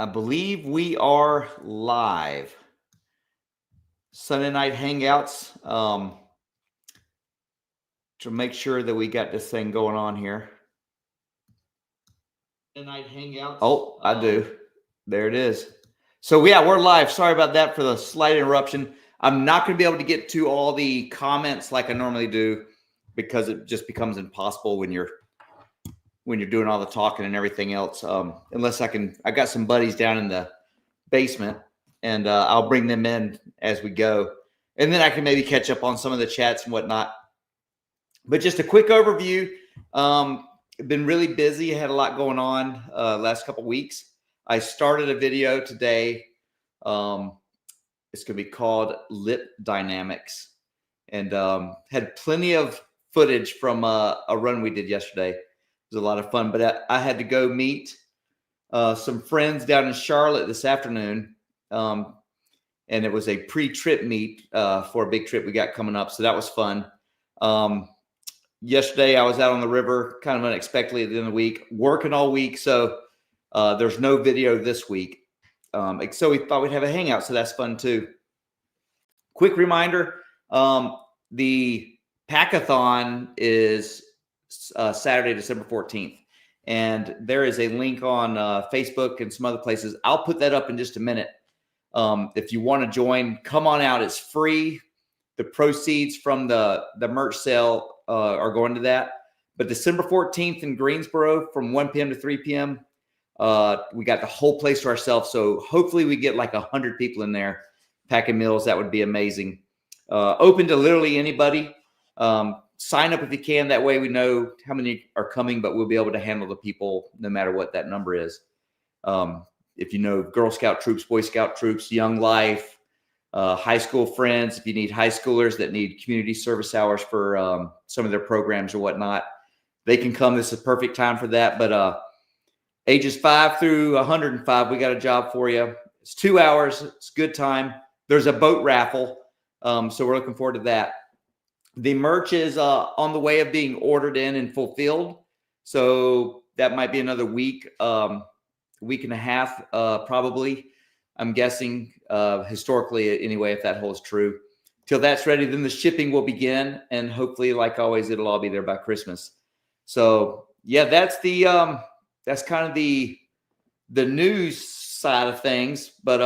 I believe we are live. Sunday night hangouts. To make sure that we got this thing going on here. Sunday night hangouts. Oh, I do. There it is. So yeah, we're live. Sorry about that for the slight interruption. I'm not going to be able to get to all the comments like I normally do because it just becomes impossible when you're doing all the talking and everything else. Unless I got some buddies down in the basement, and I'll bring them in as we go, and then I can maybe catch up on some of the chats and whatnot. But just a quick overview. Been really busy. Had a lot going on last couple weeks. I started a video today. It's going to be called Lip Dynamics, and had plenty of footage from a run we did yesterday. It was a lot of fun, but I had to go meet some friends down in Charlotte this afternoon. And it was a pre-trip meet for a big trip we got coming up. So that was fun. Yesterday I was out on the river kind of unexpectedly at the end of the week, working all week. So there's no video this week. So we thought we'd have a hangout. So that's fun too. Quick reminder. The Packathon is Saturday, December 14th. And there is a link on Facebook and some other places. I'll put that up in just a minute. If you want to join, come on out. It's free. The proceeds from the merch sale are going to that. But December 14th in Greensboro from 1 p.m. to 3 p.m., we got the whole place to ourselves. So hopefully we get like 100 people in there packing meals. That would be amazing. Open to literally anybody. Sign up if you can. That way we know how many are coming, but we'll be able to handle the people no matter what that number is. If you know Girl Scout troops, Boy Scout troops, Young Life, high school friends, if you need high schoolers that need community service hours for some of their programs or whatnot, they can come. This is a perfect time for that. But ages 5 through 105, we got a job for you. It's 2 hours. It's a good time. There's a boat raffle. So we're looking forward to that. The merch is on the way of being ordered in and fulfilled. So that might be another week, week and a half, probably. I'm guessing historically anyway, if that holds true. Till that's ready, then the shipping will begin. And hopefully, like always, it'll all be there by Christmas. So yeah, that's kind of the news side of things. But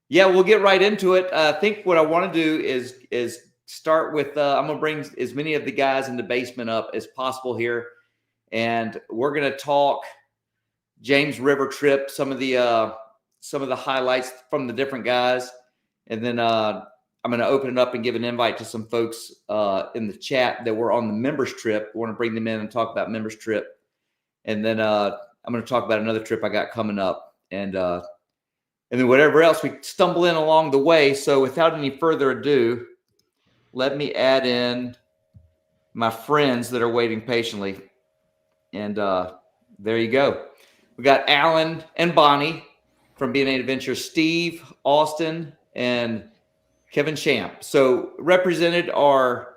yeah, we'll get right into it. I think what I want to do is start with, I'm going to bring as many of the guys in the basement up as possible here. And we're going to talk James River trip, some of the highlights from the different guys. And then I'm going to open it up and give an invite to some folks in the chat that were on the members trip. I want to bring them in and talk about members trip. And then I'm going to talk about another trip I got coming up. And then whatever else we stumble in along the way. So without any further ado, let me add in my friends that are waiting patiently. And there you go. We got Alan and Bonnie from B&A Adventure, Steve, Austin, and Kevin Champ. So represented are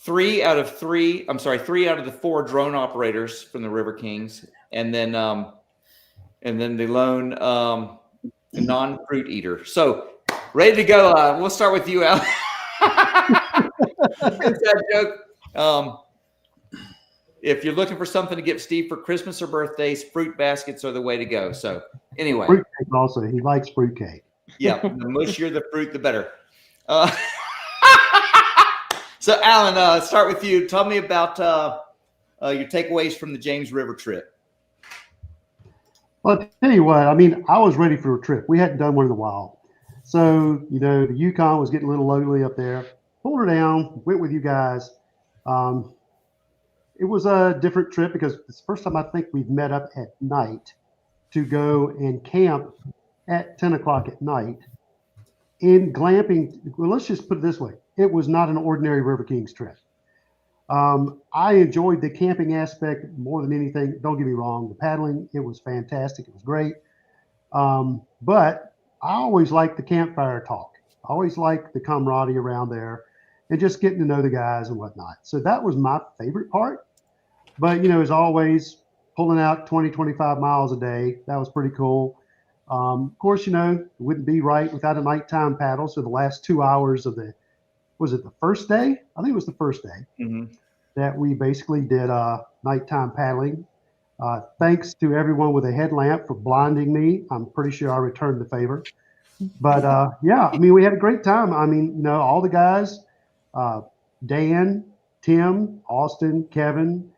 3 out of the 4 drone operators from the River Kings. And then the lone non-fruit eater. So ready to go. We'll start with you, Alan. Inside joke. If you're looking for something to give Steve for Christmas or birthdays, fruit baskets are the way to go. So anyway, fruitcake also. He likes fruitcake. Yeah, the mushier the fruit, the better. So Alan, start with you. Tell me about your takeaways from the James River trip. Well, I'll tell you what. I mean, I was ready for a trip. We hadn't done one in a while. So, the Yukon was getting a little ugly up there. Pulled her down, went with you guys. It was a different trip because it's the first time I think we've met up at night to go and camp at 10 o'clock at night in glamping. Well, let's just put it this way. It was not an ordinary River Kings trip. I enjoyed the camping aspect more than anything. Don't get me wrong. The paddling, it was fantastic. It was great. But I always liked the campfire talk. I always liked the camaraderie around there and just getting to know the guys and whatnot. So that was my favorite part. But, as always, pulling out 20, 25 miles a day, that was pretty cool. Of course, it wouldn't be right without a nighttime paddle. So the last 2 hours of was it the first day? I think it was the first day that we basically did nighttime paddling. Thanks to everyone with a headlamp for blinding me. I'm pretty sure I returned the favor. But yeah, I mean, we had a great time. I mean, all the guys, Dan, Tim, Austin, Kevin,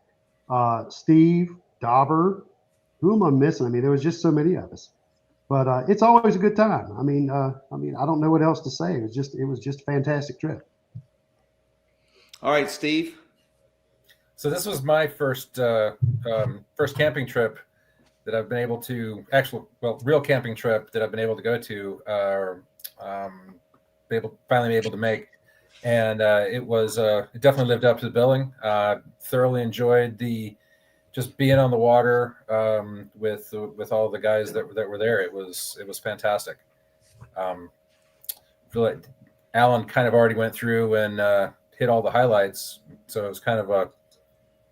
Steve, Dauber. Who am I missing? I mean, there was just so many of us. But it's always a good time. I mean, I don't know what else to say. It was just a fantastic trip. All right, Steve. So this was my first camping trip that I've been able to real camping trip that I've been able to go to, finally be able to make, and it definitely lived up to the billing. Thoroughly enjoyed just being on the water with all the guys that were there. It was fantastic. I feel like Alan kind of already went through and hit all the highlights, so it was kind of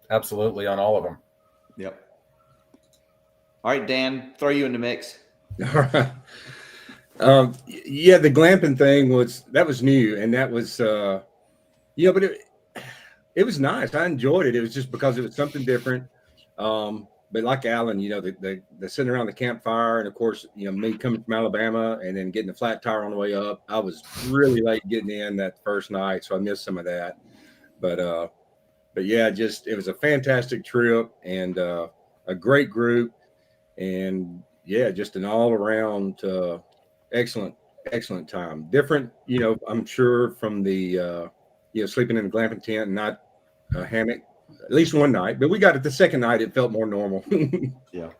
absolutely on all of them. Yep. All right, Dan, throw you in the mix. All right. Yeah, the glamping thing was new, and that was but it was nice. I enjoyed it. It was just because it was something different. But like Alan, the sitting around the campfire, and of course, me coming from Alabama and then getting the flat tire on the way up. I was really late getting in that first night, so I missed some of that. But yeah, it was a fantastic trip and a great group, and yeah, just an all around excellent time. Different, I'm sure from the sleeping in a glamping tent and not a hammock. At least one night, but we got it the second night. It felt more normal. Yeah.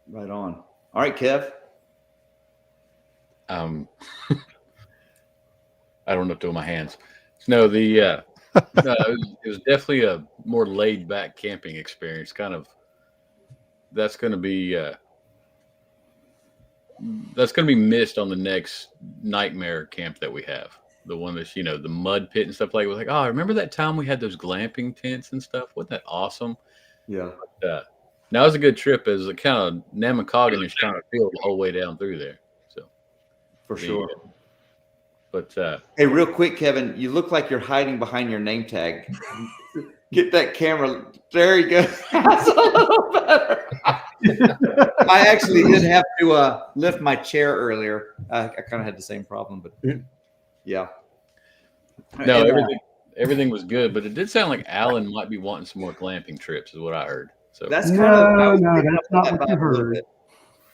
Right on. All right, Kev. I don't know what to do with my hands. No, it was definitely a more laid back camping experience. Kind of, that's going to be missed on the next nightmare camp that we have. The one that's, the mud pit and stuff like it was like, oh, remember that time we had those glamping tents and stuff? Wasn't that awesome? Yeah. But, now it was a good trip. It was a kind of Namacogginish kind of feel the whole way down through there. So For sure. But hey, real quick, Kevin, you look like you're hiding behind your name tag. Get that camera. There you go. That's a little better. I actually did have to lift my chair earlier. I kind of had the same problem, but yeah. No, everything was good, but it did sound like Alan might be wanting some more glamping trips, is what I heard. So that's not what you heard.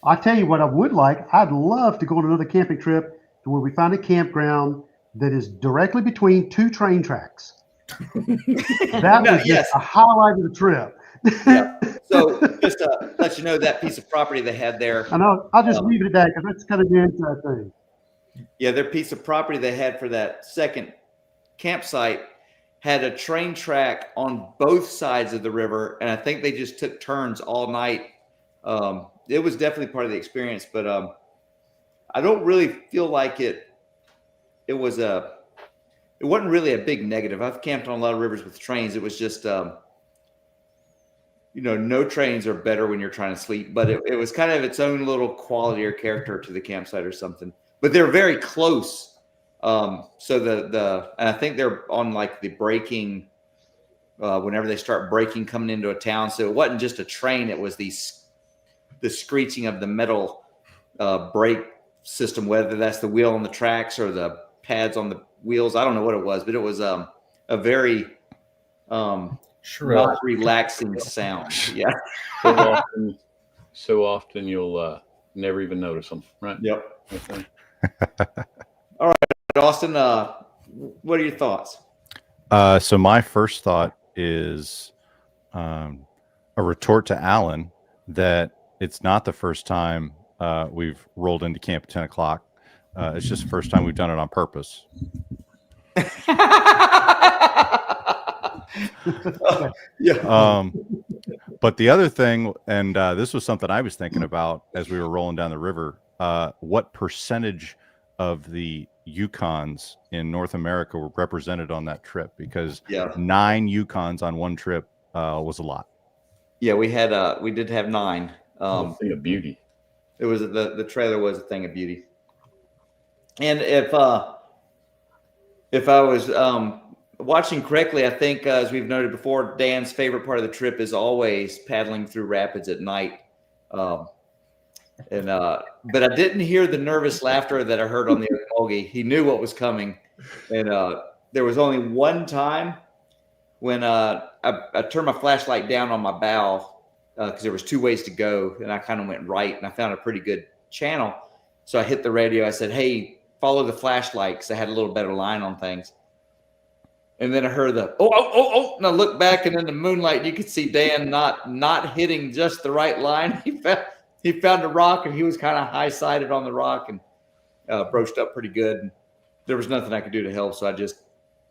I tell you what I would like. I'd love to go on another camping trip to where we find a campground that is directly between two train tracks. That was just a highlight of the trip. Yeah. So just to let you know, that piece of property they had there. I know. I'll just leave it at that because that's kind of the inside thing. Yeah, their piece of property they had for that second campsite had a train track on both sides of the river, and I think they just took turns all night. It was definitely part of the experience, but I don't really feel like it wasn't really a big negative. I've camped on a lot of rivers with trains. It was just no trains are better when you're trying to sleep, but it was kind of its own little quality or character to the campsite or something. But they're very close. So and I think they're on like the braking, whenever they start braking coming into a town. So it wasn't just a train. It was the screeching of the metal brake system, whether that's the wheel on the tracks or the pads on the wheels. I don't know what it was, but it was a very not relaxing sound. Yeah. So often you'll never even notice them, right? Yep. Okay. All right, Austin, what are your thoughts? So my first thought is a retort to Alan that it's not the first time we've rolled into camp at 10 o'clock. It's just the first time we've done it on purpose. Yeah. But the other thing, and this was something I was thinking about as we were rolling down the river, what percentage of the Yukons in North America were represented on that trip? Because 9 Yukons on one trip was a lot. Yeah, we did have 9. Thing of beauty. It was the trailer was a thing of beauty. And if I was watching correctly, I think as we've noted before, Dan's favorite part of the trip is always paddling through rapids at night. But I didn't hear the nervous laughter that I heard on the Okmulgee. He knew what was coming, and there was only one time when I turned my flashlight down on my bow because there was two ways to go, and I kind of went right, and I found a pretty good channel. So I hit the radio. I said, "Hey, follow the flashlight," because I had a little better line on things. And then I heard the oh, and I looked back, and in the moonlight, you could see Dan not hitting just the right line. He found a rock, and he was kind of high-sided on the rock and broached up pretty good. And there was nothing I could do to help, so I just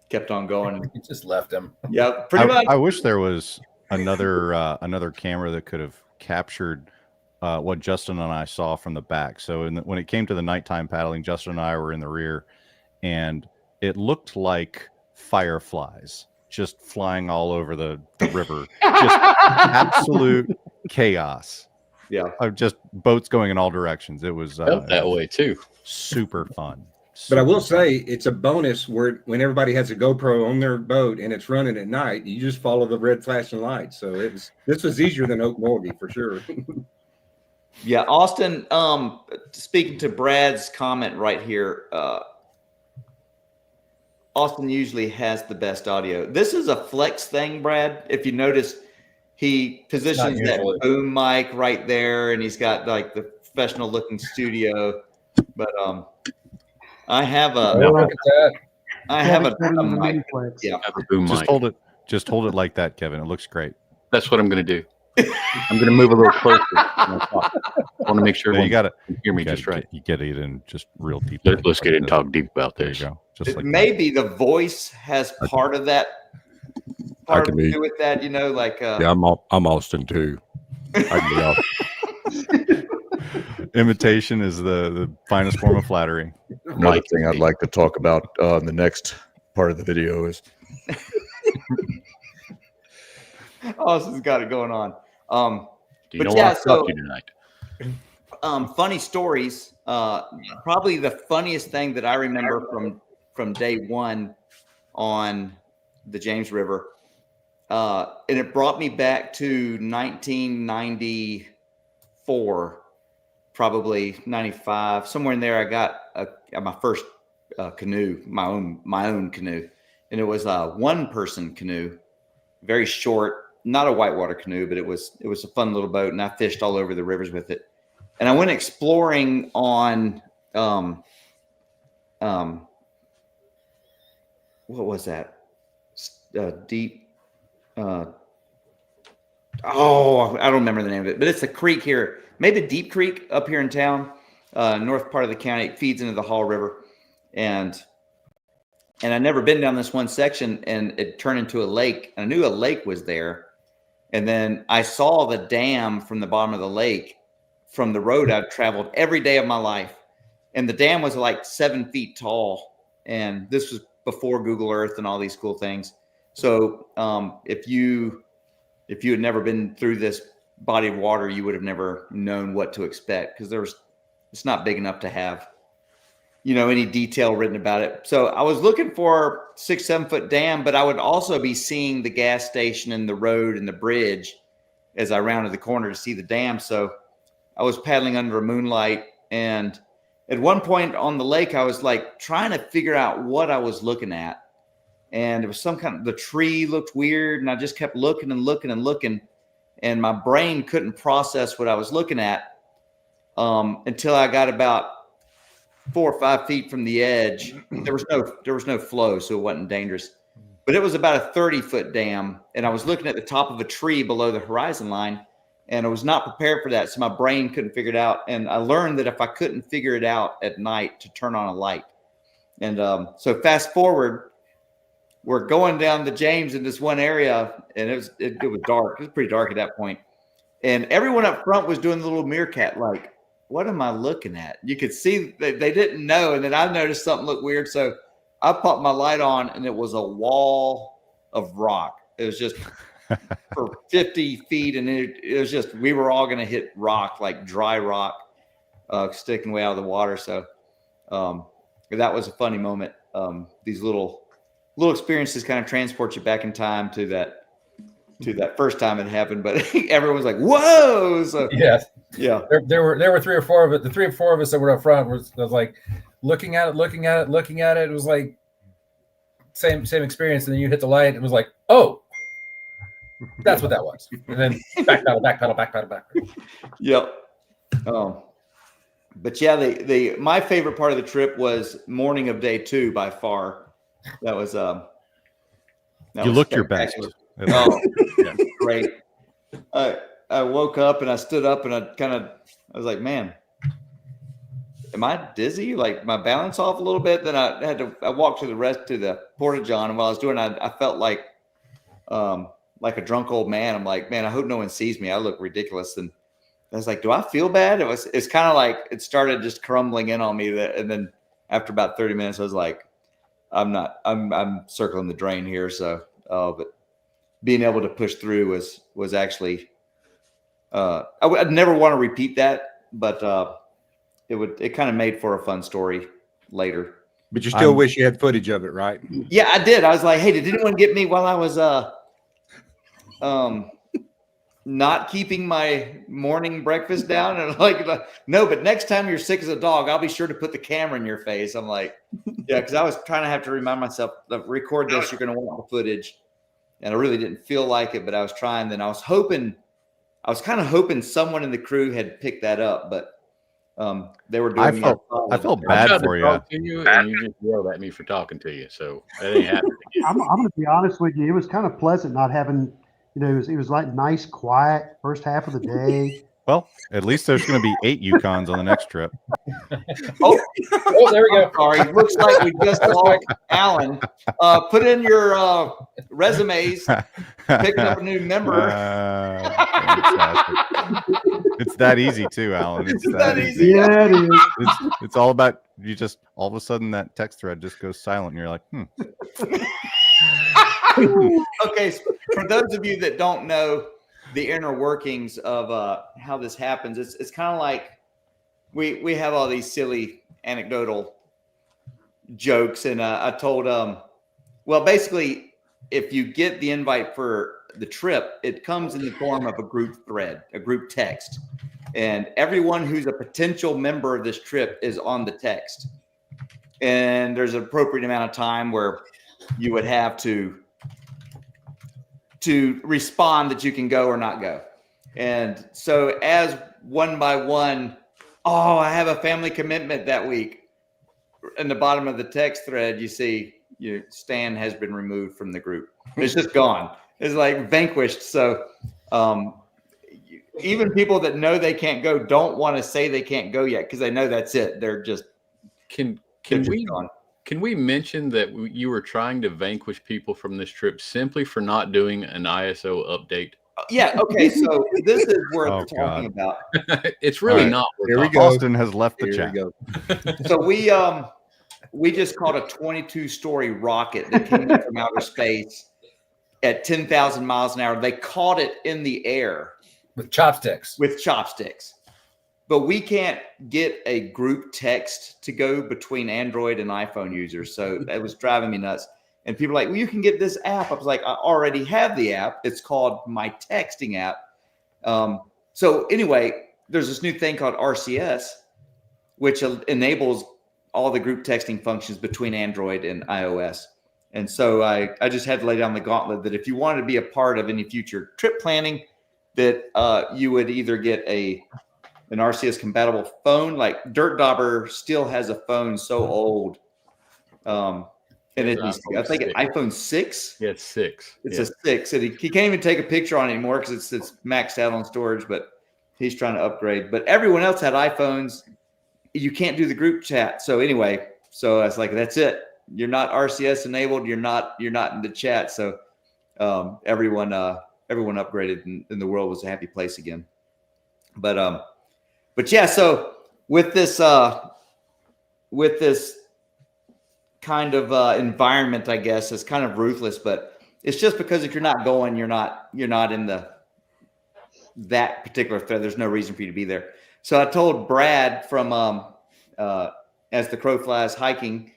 kept on going. You just left him. Yeah, pretty much. I wish there was another camera that could have captured what Justin and I saw from the back. So when it came to the nighttime paddling, Justin and I were in the rear, and it looked like fireflies just flying all over the river. Just absolute chaos. Yeah. Just boats going in all directions. It was Felt that way too. super fun. But I will Super fun. say it's a bonus where when everybody has a GoPro on their boat and it's running at night, you just follow the red flashing lights. So this was easier than Okmulgee for sure. Yeah, Austin, speaking to Brad's comment right here, Austin usually has the best audio. This is a flex thing, Brad. If you notice, he positions that boom mic right there, and he's got like the professional looking studio. But I have a Look at that. I have a mic. mic. Yeah, Have a boom Just mic. hold it. Just hold it like that, Kevin. It looks great. That's what I'm going to do. I'm going to move a little closer. I want to make sure There you everyone got it. can hear me just right. You get it in just real deep. Let's get in and talk deep about There you this. go. Just like that. maybe the voice has part of that. Part can to be. do with that, you know, like Yeah, I'm Austin too. I can be Austin. Imitation is the finest form of flattery. Another thing I'd like to talk about in the next part of the video is Austin's got it going on. Do you But know yeah, what I so- taught you tonight? Funny stories. Probably the funniest thing that I remember from day one on the James River, and it brought me back to 1994, probably 95, somewhere in there. I got my first canoe, my own canoe, and it was a one-person canoe, very short, not a whitewater canoe, but it was a fun little boat, and I fished all over the rivers with it. And I went exploring on, what was that? Deep. I don't remember the name of it, but it's a creek here, maybe Deep Creek up here in town, north part of the county. It feeds into the Hall River, and I'd never been down this one section, and it turned into a lake. And I knew a lake was there, and then I saw the dam from the bottom of the lake. From the road I've traveled every day of my life. And the dam was like 7 feet tall. And this was before Google Earth and all these cool things. So if you had never been through this body of water, you would have never known what to expect, because it's not big enough to have, any detail written about it. So I was looking for 6-7 foot dam, but I would also be seeing the gas station and the road and the bridge as I rounded the corner to see the dam. So I was paddling under a moonlight, and at one point on the lake, I was like trying to figure out what I was looking at. And it was the tree looked weird, and I just kept looking and looking and looking, and my brain couldn't process what I was looking at until I got about 4 or 5 feet from the edge. There was no flow, so it wasn't dangerous. But it was about a 30-foot dam, and I was looking at the top of a tree below the horizon line. And I was not prepared for that, so my brain couldn't figure it out. And I learned that if I couldn't figure it out at night, to turn on a light. And so fast forward, we're going down the James in this one area, and it was dark. It was pretty dark at that point. And everyone up front was doing the little meerkat, like, what am I looking at? You could see that they didn't know. And then I noticed something looked weird. So I popped my light on, and it was a wall of rock. It was just for 50 feet. And it was just, we were all going to hit rock, like dry rock. sticking way out of the water. So that was a funny moment. These little experiences kind of transport you back in time to that first time it happened. But everyone was like, "Whoa!" So Yes. yeah. There were 3 or 4 of it. The 3 or 4 of us that were up front was like looking at it. It was like same experience. And then you hit the light. It was like, oh, that's what that was. And then back pedal. Yep. But yeah, my favorite part of the trip was morning of day 2 by far. That was You looked your best. Oh, yeah, great. I woke up and I stood up and I was like, man, am I dizzy? Like my balance off a little bit. Then I walked to the porta-john, and while I was doing it, I felt like a drunk old man. I'm like, man, I hope no one sees me. I look ridiculous. And I was like, do I feel bad? It's kind of like it started just crumbling in on me. And then after about 30 minutes, I was like, I'm circling the drain here. So, but being able to push through was actually, I'd never want to repeat that, but it kind of made for a fun story later. But you still wish you had footage of it, right? Yeah, I did. I was like, hey, did anyone get me while I was not keeping my morning breakfast down? And like, no, but next time you're sick as a dog, I'll be sure to put the camera in your face. I'm like, yeah, because I was trying to have to remind myself, record this, you're going to want the footage. And I really didn't feel like it, but I was trying. Then I was kind of hoping someone in the crew had picked that up, but they were doing. I felt bad for you. And you just yelled at me for talking to you, so that ain't happening. I'm going to be honest with you. It was kind of pleasant not having, it was like nice, quiet first half of the day. Well, at least there's going to be 8 Yukons on the next trip. Oh, there we go. Sorry, looks like we just lost Alan. Put in your resumes. Picking up a new member. It's that easy too, Alan. It's that easy. Yeah, it is. It's all about you. Just all of a sudden that text thread just goes silent, and you're like, Okay, so for those of you that don't know the inner workings of how this happens, it's kind of like we have all these silly anecdotal jokes, and I told well, basically, if you get the invite for the trip, it comes in the form of a group thread, a group text, and everyone who's a potential member of this trip is on the text, and there's an appropriate amount of time where you would have to respond that you can go or not go. And so as one by one, oh, I have a family commitment that week. In the bottom of the text thread, you see Stan has been removed from the group. It's just gone. It's like vanquished. So even people that know they can't go don't want to say they can't go yet because they know that's it. They're just Can we mention that you were trying to vanquish people from this trip simply for not doing an ISO update? Yeah. Okay. So this is worth talking about. It's really not. Here we go. Austin has left the chat. So we just caught a 22-story rocket that came in from outer space at 10,000 miles an hour. They caught it in the air with chopsticks. But we can't get a group text to go between Android and iPhone users. So that was driving me nuts. And people are like, well, you can get this app. I was like, I already have the app. It's called My Texting app. So anyway, there's this new thing called RCS, which enables all the group texting functions between Android and iOS. And so I just had to lay down the gauntlet that if you wanted to be a part of any future trip planning, that you would either get an RCS compatible phone. Like Dirt Dauber still has a phone so old. And I think an iPhone 6. Yeah, it's 6. It's a 6. And he can't even take a picture on it anymore because it's maxed out on storage, but he's trying to upgrade. But everyone else had iPhones. You can't do the group chat. So anyway, so I was like, that's it. You're not RCS enabled. You're not in the chat. So everyone upgraded and the world was a happy place again. But yeah, so with this kind of environment, I guess it's kind of ruthless, but it's just because if you're not going, you're not in the that particular thread. There's no reason for you to be there. So I told Brad from As the Crow Flies Hiking.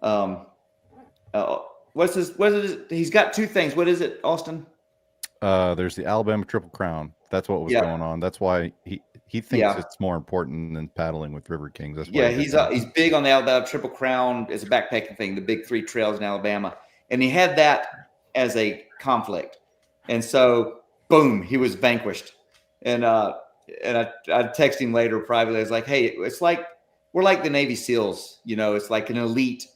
What is it? He's got two things. What is it, Austin? There's the Alabama Triple Crown. That's what was going on. That's why he thinks it's more important than paddling with River Kings. That's why he's big on the Alabama Triple Crown. It's a backpacking thing, the big 3 trails in Alabama, and he had that as a conflict, and so boom, he was vanquished. And I texted him later privately. I was like, hey, it's like we're like the Navy SEALs. It's like an elite.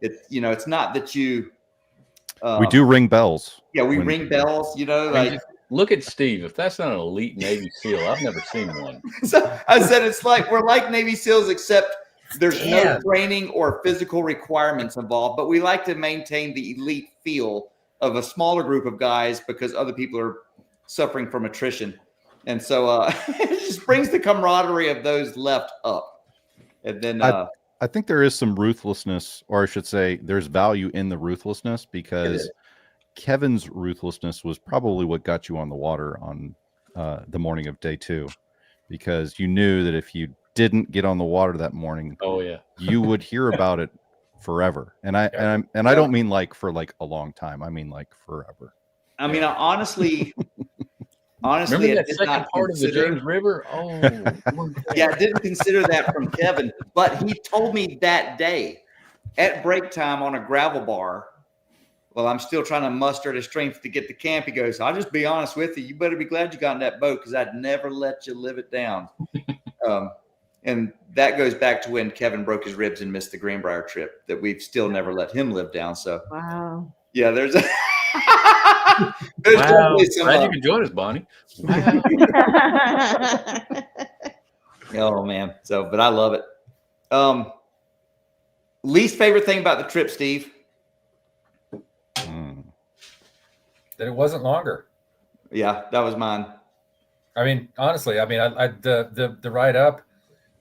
It's not that you. We do ring bells. Yeah, we ring bells. Look at Steve. If that's not an elite Navy SEAL, I've never seen one. So I said it's like we're like Navy SEAls, except there's no training or physical requirements involved. But we like to maintain the elite feel of a smaller group of guys because other people are suffering from attrition, and so it just brings the camaraderie of those left up. And then I think there is some ruthlessness, or I should say, there's value in the ruthlessness because Kevin's ruthlessness was probably what got you on the water on the morning of day 2, because you knew that if you didn't get on the water that morning, you would hear about it forever. And I don't mean like for like a long time. I mean like forever. I mean, honestly, remember that second part of the James River? Oh, yeah, I didn't consider that from Kevin, but he told me that day at break time on a gravel bar. Well, I'm still trying to muster the strength to get to camp. He goes, I'll just be honest with you. You better be glad you got in that boat because I'd never let you live it down. And that goes back to when Kevin broke his ribs and missed the Greenbrier trip that we've still never let him live down. So, wow. Yeah, there's definitely some. Glad you can join us, Bonnie. Wow. Oh, man. So, but I love it. Least favorite thing about the trip, Steve? That it wasn't longer. Yeah, that was mine. I mean, honestly, the ride up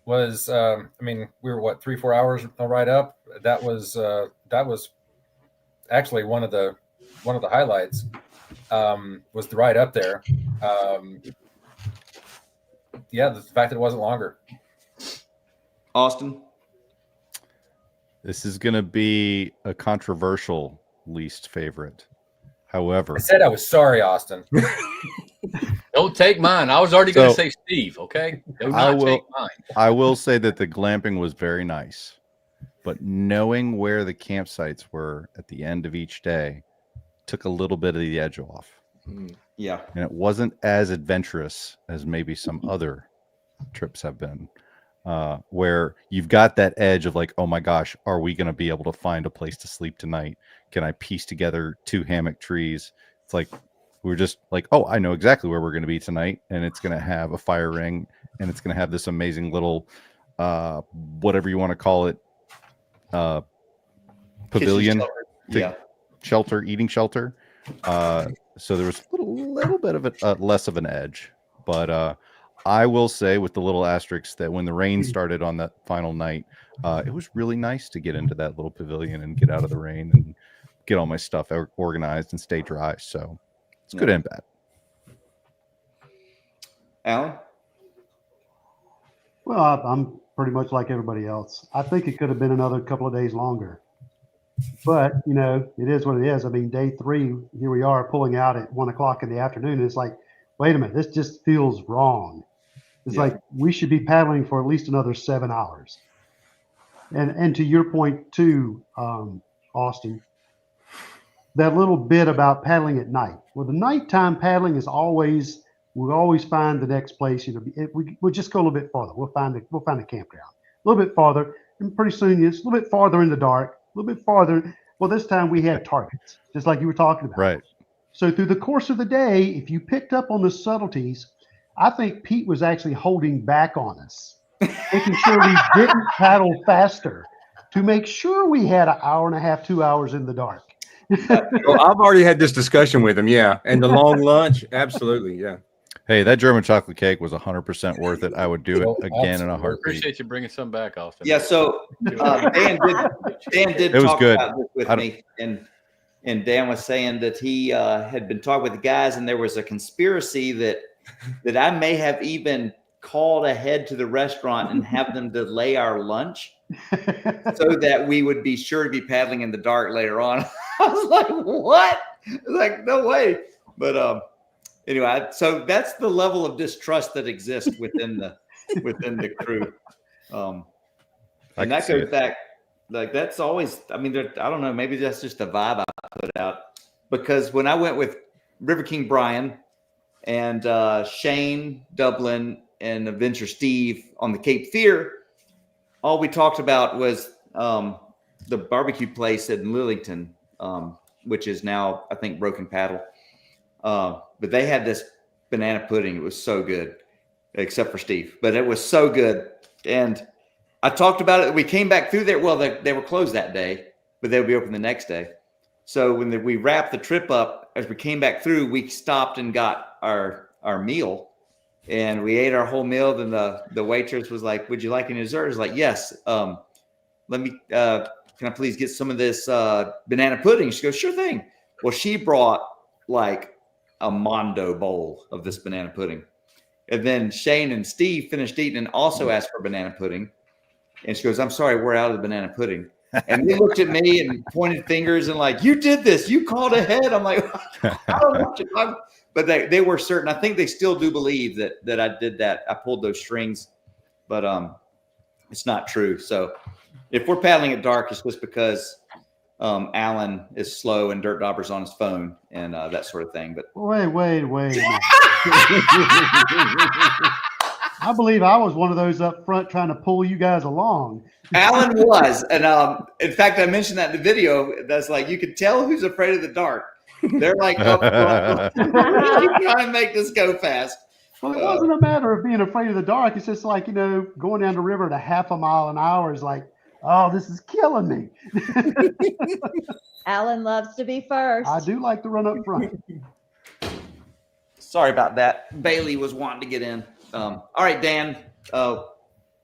was, we were 3-4 hours a ride up. That was actually one of the highlights, was the ride up there. The fact that it wasn't longer. Austin? This is going to be a controversial least favorite. However, I said I was sorry, Austin. Don't take mine. I was already going to say Steve. Okay, do not take mine. I will say that the glamping was very nice, but knowing where the campsites were at the end of each day took a little bit of the edge off. Yeah, and it wasn't as adventurous as maybe some other trips have been, where you've got that edge of like, oh my gosh, are we going to be able to find a place to sleep tonight? Can I piece together 2 hammock trees? It's like we're just like, oh, I know exactly where we're going to be tonight, and it's going to have a fire ring, and it's going to have this amazing little whatever you want to call it, pavilion, shelter, eating shelter. So there was a little bit of a less of an edge, but I will say with the little asterisk that when the rain started on that final night, it was really nice to get into that little pavilion and get out of the rain and get all my stuff organized and stay dry. So it's good and bad. Alan? Well, I'm pretty much like everybody else. I think it could have been another couple of days longer. But, it is what it is. I mean, day 3, here we are pulling out at 1 o'clock in the afternoon. And it's like, wait a minute, this just feels wrong. It's like we should be paddling for at least another 7 hours. And to your point too, Austin, that little bit about paddling at night. Well, the nighttime paddling is always, we'll always find the next place. We'll just go a little bit farther. We'll find a campground a little bit farther, and pretty soon it's a little bit farther in the dark, a little bit farther. Well, this time we had targets, just like you were talking about. Right. So through the course of the day, if you picked up on the subtleties, I think Pete was actually holding back on us, making sure we didn't paddle faster to make sure we had an hour and a half, 2 hours in the dark. Well, I've already had this discussion with him. Yeah. And the long lunch. Absolutely. Yeah. Hey, that German chocolate cake was 100% worth it. I would do it again in a I heartbeat. appreciate you bringing some back, Austin. Yeah. So Dan did It was talk good. about this with me, and Dan was saying that he had been talking with the guys, and there was a conspiracy that that I may have even called ahead to the restaurant and have them delay our lunch so that we would be sure to be paddling in the dark later on. I was like, what? Like, no way. But anyway, so that's the level of distrust that exists within the crew. And that goes back, like, that's always, I mean, I don't know, maybe that's just the vibe I put out. Because when I went with River King Brian and Shane, Dublin, and Adventure Steve on the Cape Fear, all we talked about was the barbecue place in Lillington, which is now, I think, Broken Paddle. But they had this banana pudding. It was so good, except for Steve. But it was so good. And I talked about it. We came back through there. Well, they were closed that day, but they'll be open the next day. So when we wrapped the trip up, as we came back through, we stopped and got our meal. And we ate our whole meal. Then the waitress was like, "Would you like any dessert?" I was like, "Yes." Let me. Can I please get some of this banana pudding? She goes, "Sure thing." Well, she brought like a mondo bowl of this banana pudding, and then Shane and Steve finished eating and also asked for banana pudding. And she goes, "I'm sorry, we're out of the banana pudding." And they looked at me and pointed fingers and like, "You did this. You called ahead." I'm like, "I don't know what you're talking." But they were certain. I think they still do believe that I did that. I pulled those strings, but it's not true. So if we're paddling at dark, it's just because Alan is slow and Dirt Dauber's on his phone and that sort of thing. But Wait. I believe I was one of those up front trying to pull you guys along. Alan was, and in fact, I mentioned that in the video. That's like you could tell who's afraid of the dark. They're like up front, trying to make this go fast. Well, it wasn't a matter of being afraid of the dark. It's just like, going down the river at a half a mile an hour is like, oh, this is killing me. Alan loves to be first. I do like to run up front. Sorry about that. Bailey was wanting to get in. All right, Dan,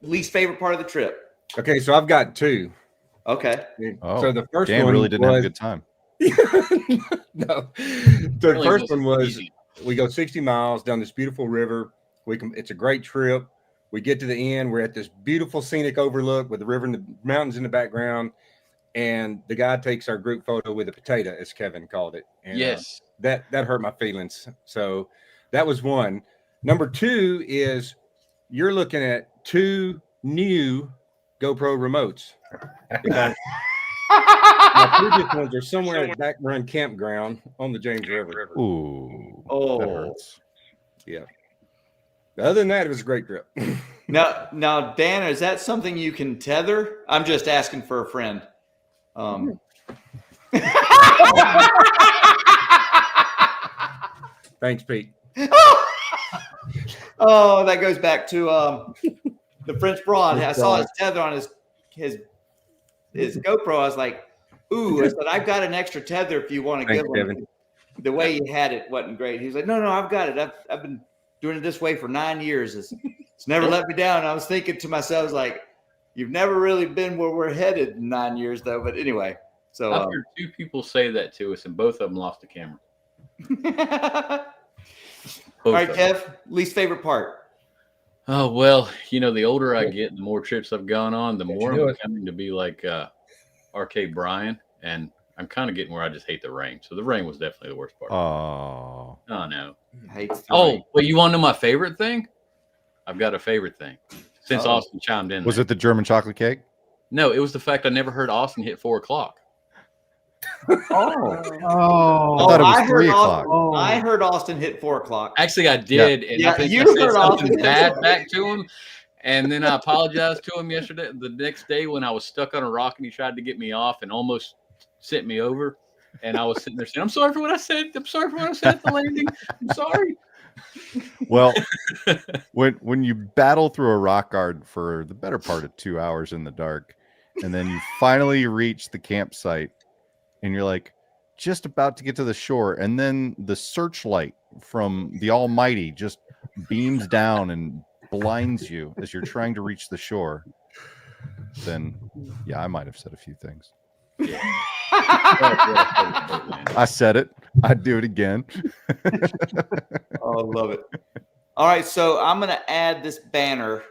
least favorite part of the trip. Okay, so I've got two. Okay. So the first Dan one really didn't have a good time. No. The first one was we go 60 miles down this beautiful river. It's a great trip. We get to the end. We're at this beautiful scenic overlook with the river and the mountains in the background. And the guy takes our group photo with a potato, as Kevin called it. And, Yes. That hurt my feelings. So that was one. Number two is you're looking at two new GoPro remotes. Because my previous ones are somewhere at Back Run Campground on the James River. Ooh. Oh. That hurts. Yeah. Other than that, it was a great trip. Now, Dan, is that something you can tether? I'm just asking for a friend. Thanks, Pete. Oh, that goes back to the French Broad. I saw his tether on his GoPro. I was like, "Ooh!" I said, "I've got an extra tether if you want to Thanks, give one." Kevin. The way he had it wasn't great. He was like, "No, I've got it. I've been doing it this way for 9 years. It's never let me down." And I was thinking to myself, I was like, "You've never really been where we're headed in 9 years, though." But anyway, so I've heard two people say that to us, and both of them lost the camera. all right, Both of them. Kev, least favorite part. Oh, well, the older I get, the more trips I've gone on, the more do I'm it. becoming to be like RK Brian, and I'm kind of getting where I just hate the rain. So the rain was definitely the worst part. Oh. Oh, no. Hates the Oh, rain. well, you want to know my favorite thing? I've got a favorite thing. Since Uh-oh. Austin chimed in. Was there. it the German chocolate cake? No, it was the fact I never heard Austin hit 4 o'clock. Oh. Oh, I thought it was I heard 3 o'clock. Oh. I heard Austin hit 4 o'clock. Actually, I did, and Yeah, I think you I said heard something Austin. bad back to him. And then I apologized to him yesterday, the next day when I was stuck on a rock and he tried to get me off and almost sent me over. And I was sitting there saying, "I'm sorry for what I said. I'm sorry for what I said at the landing. I'm sorry." Well, when you battle through a rock guard for the better part of 2 hours in the dark, and then you finally reach the campsite, and you're like just about to get to the shore, and then the searchlight from the Almighty just beams down and blinds you as you're trying to reach the shore, then yeah, I might have said a few things. I said it. I'd do it again. Oh, I love it. All right, so I'm going to add this banner.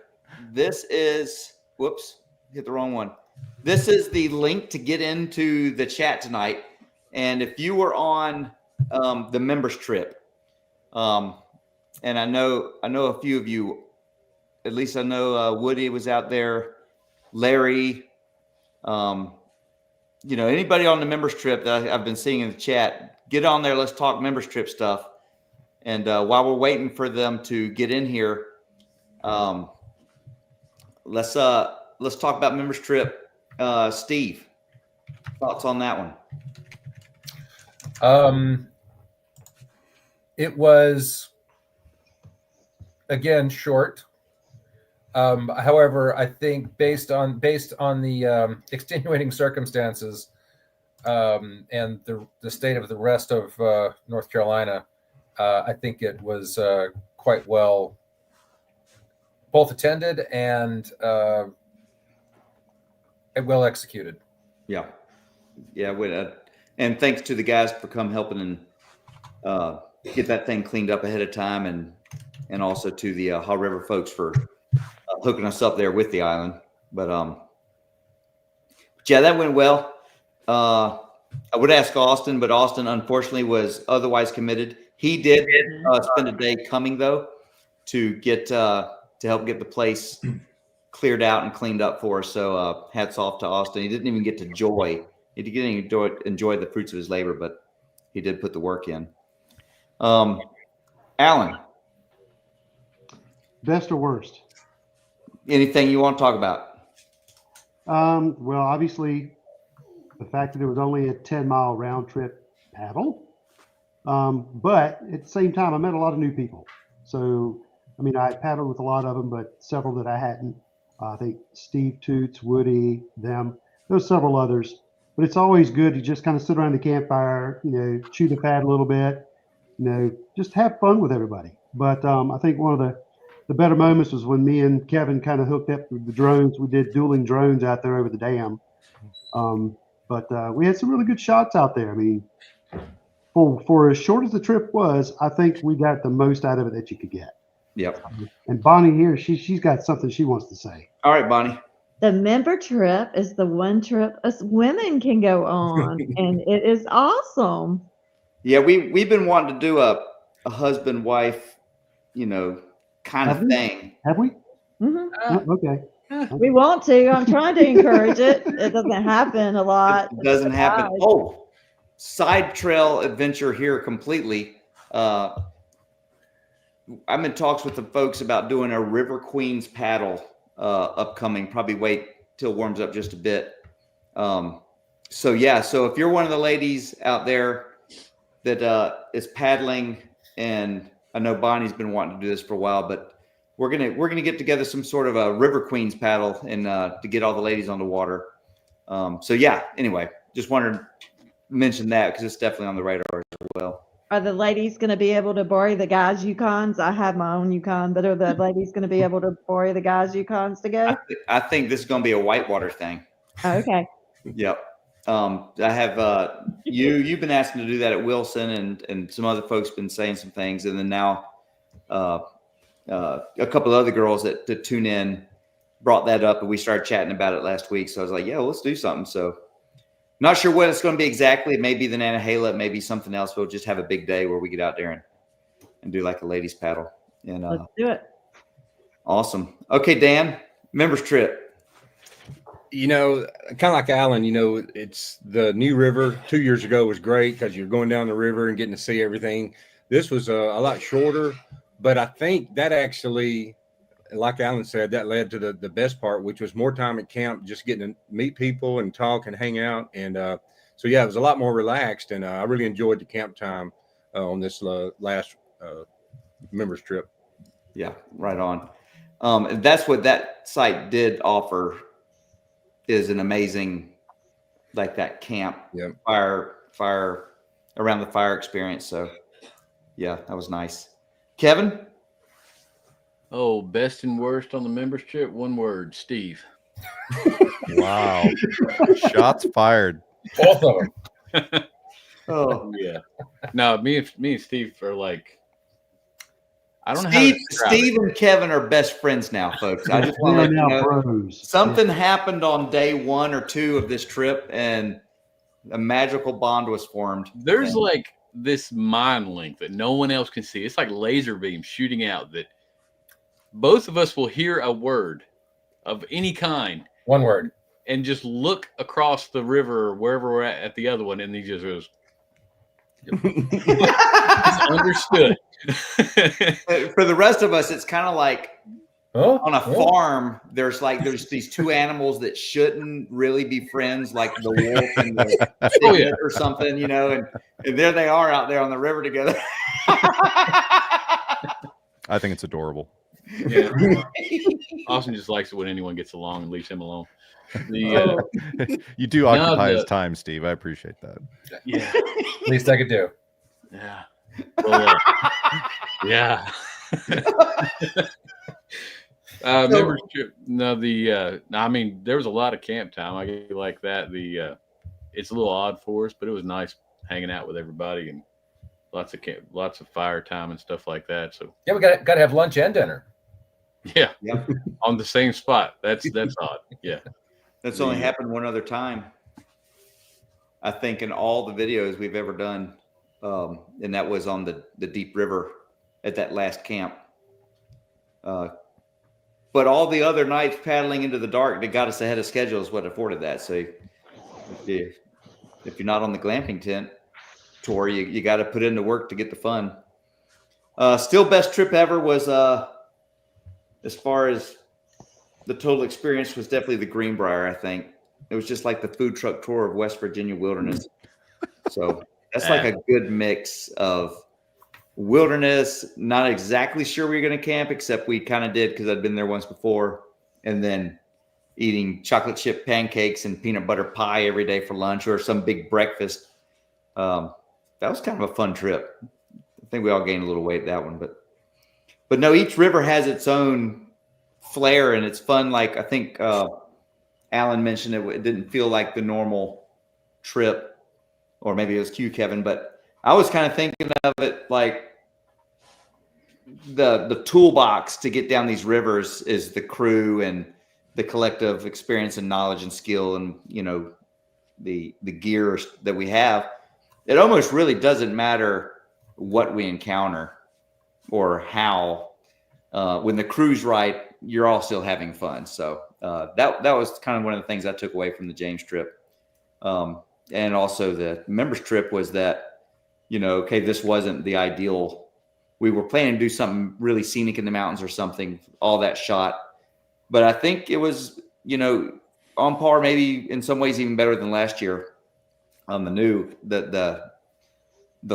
This is, whoops, hit the wrong one. This is the link to get into the chat tonight. And if you were on the members trip, and I know a few of you, at least I know Woody was out there, Larry, anybody on the members trip that I've been seeing in the chat, get on there. Let's talk members trip stuff. And while we're waiting for them to get in here, let's talk about members trip. Steve, thoughts on that one? It was again short. However, I think based on the extenuating circumstances and the state of the rest of North Carolina, I think it was quite well both attended and well executed. Yeah. And thanks to the guys for helping and get that thing cleaned up ahead of time, and also to the Haw River folks for hooking us up there with the island. But yeah, that went well. I would ask Austin, but Austin unfortunately was otherwise committed. He did spend a day coming though to get to help get the place cleared out and cleaned up for us. So hats off to Austin. He didn't even get to enjoy the fruits of his labor, but he did put the work in. Alan, Best or worst? anything you want to talk about? Well, obviously, the fact that it was only a 10-mile round trip paddle. But at the same time, I met a lot of new people. So, I mean, I paddled with a lot of them, but several that I hadn't. I think Steve Toots, Woody, them. There's several others. But it's always good to just kind of sit around the campfire, chew the fat a little bit, just have fun with everybody. But I think one of the better moments was when me and Kevin kind of hooked up with the drones. We did dueling drones out there over the dam. But we had some really good shots out there. I mean, for as short as the trip was, I think we got the most out of it that you could get. Yep. And Bonnie here, she's got something she wants to say. All right, Bonnie. The member trip is the one trip us women can go on, and it is awesome. Yeah, we've been wanting to do a husband-wife, kind of thing. Have we? Mm-hmm. Okay. We want to. I'm trying to encourage it. It doesn't happen a lot. It doesn't happen. Oh, side trail adventure here completely. I'm in talks with the folks about doing a River Queens paddle upcoming. Probably wait till it warms up just a bit. So if you're one of the ladies out there that is paddling, and I know Bonnie's been wanting to do this for a while, but we're gonna get together some sort of a River Queens paddle and to get all the ladies on the water. Anyway, just wanted to mention that because it's definitely on the radar as well. Are the ladies going to be able to borrow the guys' Yukons? I have my own Yukon, but are the ladies going to be able to borrow the guys' Yukons to go? I think this is going to be a whitewater thing. Oh, okay. Yep. I have you've been asking to do that at Wilson, and some other folks been saying some things, and then now a couple of other girls that tune in brought that up, and we started chatting about it last week. So I was like, yeah, well, let's do something. So not sure what it's going to be exactly. It may be the Nantahala, it may be something else. We'll just have a big day where we get out there and do like a ladies paddle. And Let's do it. Awesome. Okay, Dan, members trip. Kind of like Alan, it's the New River 2 years ago was great because you're going down the river and getting to see everything. This was a lot shorter, but I think that actually, like Alan said, that led to the best part, which was more time at camp, just getting to meet people and talk and hang out. And it was a lot more relaxed, and I really enjoyed the camp time on this last members trip. Yeah, right on. And that's what that site did offer, is an amazing, like that camp, fire around the fire experience. So yeah, that was nice. Kevin? Oh, best and worst on the members trip. One word, Steve. Wow. Shots fired. Both of them. Oh yeah. No, me and Steve are like I don't know how to describe Steve and Kevin are best friends now, folks. I just They want to are let you now know bros. something happened on day 1 or 2 of this trip, and a magical bond was formed. There's And like this mind link that no one else can see. It's like laser beams shooting out that both of us will hear a word of any kind. One word. And just look across the river or wherever we're at the other one, and he just goes, it's understood. for the rest of us, it's kind of like on a Oh, farm. There's these 2 animals that shouldn't really be friends, like the wolf and the Oh, yeah. piglet or something, you know. And there they are out there on the river together. I think it's adorable. Yeah. Austin just likes it when anyone gets along and leaves him alone. You do occupy his time, Steve. I appreciate that. Yeah. least I could do. Yeah. Well, yeah. Membership. No, I mean, there was a lot of camp time. I get like that. It's a little odd for us, but it was nice hanging out with everybody and lots of fire time and stuff like that. So Yeah, we got to have lunch and dinner. yeah, Yeah. on the same spot. That's odd. Yeah. That's only happened one other time, I think, in all the videos we've ever done, and that was on the Deep River at that last camp. But all the other nights paddling into the dark that got us ahead of schedule is what afforded that. So if you're not on the glamping tent tour, you got to put in the work to get the fun. Still best trip ever was, as far as the total experience, was definitely the Greenbrier, I think. It was just like the food truck tour of West Virginia wilderness. So that's like a good mix of wilderness, not exactly sure we were going to camp, except we kind of did because I'd been there once before, and then eating chocolate chip pancakes and peanut butter pie every day for lunch or some big breakfast. That was kind of a fun trip. I think we all gained a little weight that one, but no, each river has its own flair and it's fun. Like I think Alan mentioned it didn't feel like the normal trip, or maybe it was Q, Kevin, but I was kind of thinking of it like the toolbox to get down these rivers is the crew and the collective experience and knowledge and skill and, you know, the gear that we have. It almost really doesn't matter what we encounter or how. When the crew's right, you're all still having fun. So that was kind of one of the things I took away from the James trip. And also the members trip was that, you know, okay, this wasn't the ideal. We were planning to do something really scenic in the mountains or something, all that shot. But I think it was, you know, on par, maybe in some ways even better than last year on the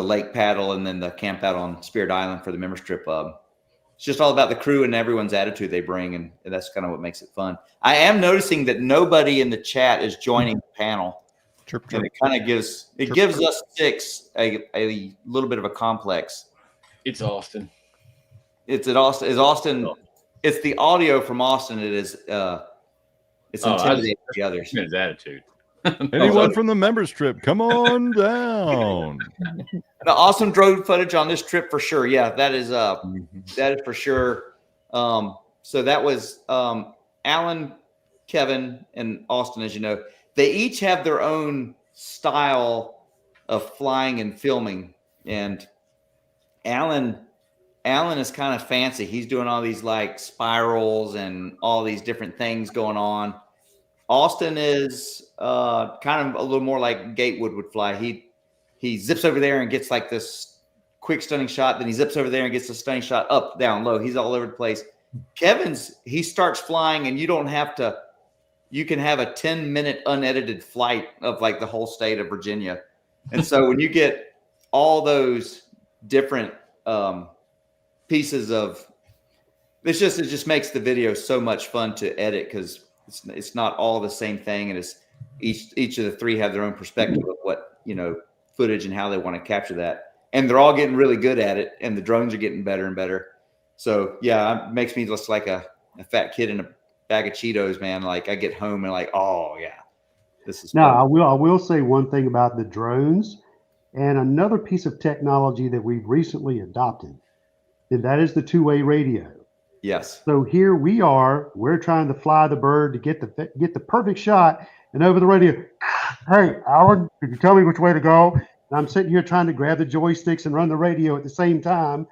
lake paddle and then the camp out on Spirit Island for the members trip. It's just all about the crew and everyone's attitude they bring, and that's kind of what makes it fun. I am noticing that nobody in the chat is joining the panel. Chirp, And chirp. it kind of gives us six a little bit of a complex. It's Austin. It's at Austin. Is Austin? It's the audio from Austin. It is. It's intimidating the others. His attitude. Anyone from the members trip, come on down. The awesome drone footage on this trip for sure. Yeah, that is for sure. So that was Alan, Kevin, and Austin. As you know, they each have their own style of flying and filming. And Alan is kind of fancy. He's doing all these like spirals and all these different things going on. Austin is kind of a little more like Gatewood would fly. He zips over there and gets like this quick stunning shot. Then he zips over there and gets a stunning shot up, down, low. He's all over the place. He starts flying and you don't have to, you can have a 10-minute unedited flight of like the whole state of Virginia. And so when you get all those different pieces of, it just makes the video so much fun to edit because it's not all the same thing, and it's each of the three have their own perspective of what, you know, footage and how they want to capture that, and they're all getting really good at it, and the drones are getting better and better. So yeah, it makes me look like a fat kid in a bag of Cheetos, man. Like I get home and like, oh yeah, this is Now, fun. I will say one thing about the drones, and another piece of technology that we've recently adopted then that is the two-way radio. Yes. So here we are, we're trying to fly the bird to get the perfect shot, and over the radio, hey, Alan, could you tell me which way to go? And I'm sitting here trying to grab the joysticks and run the radio at the same time.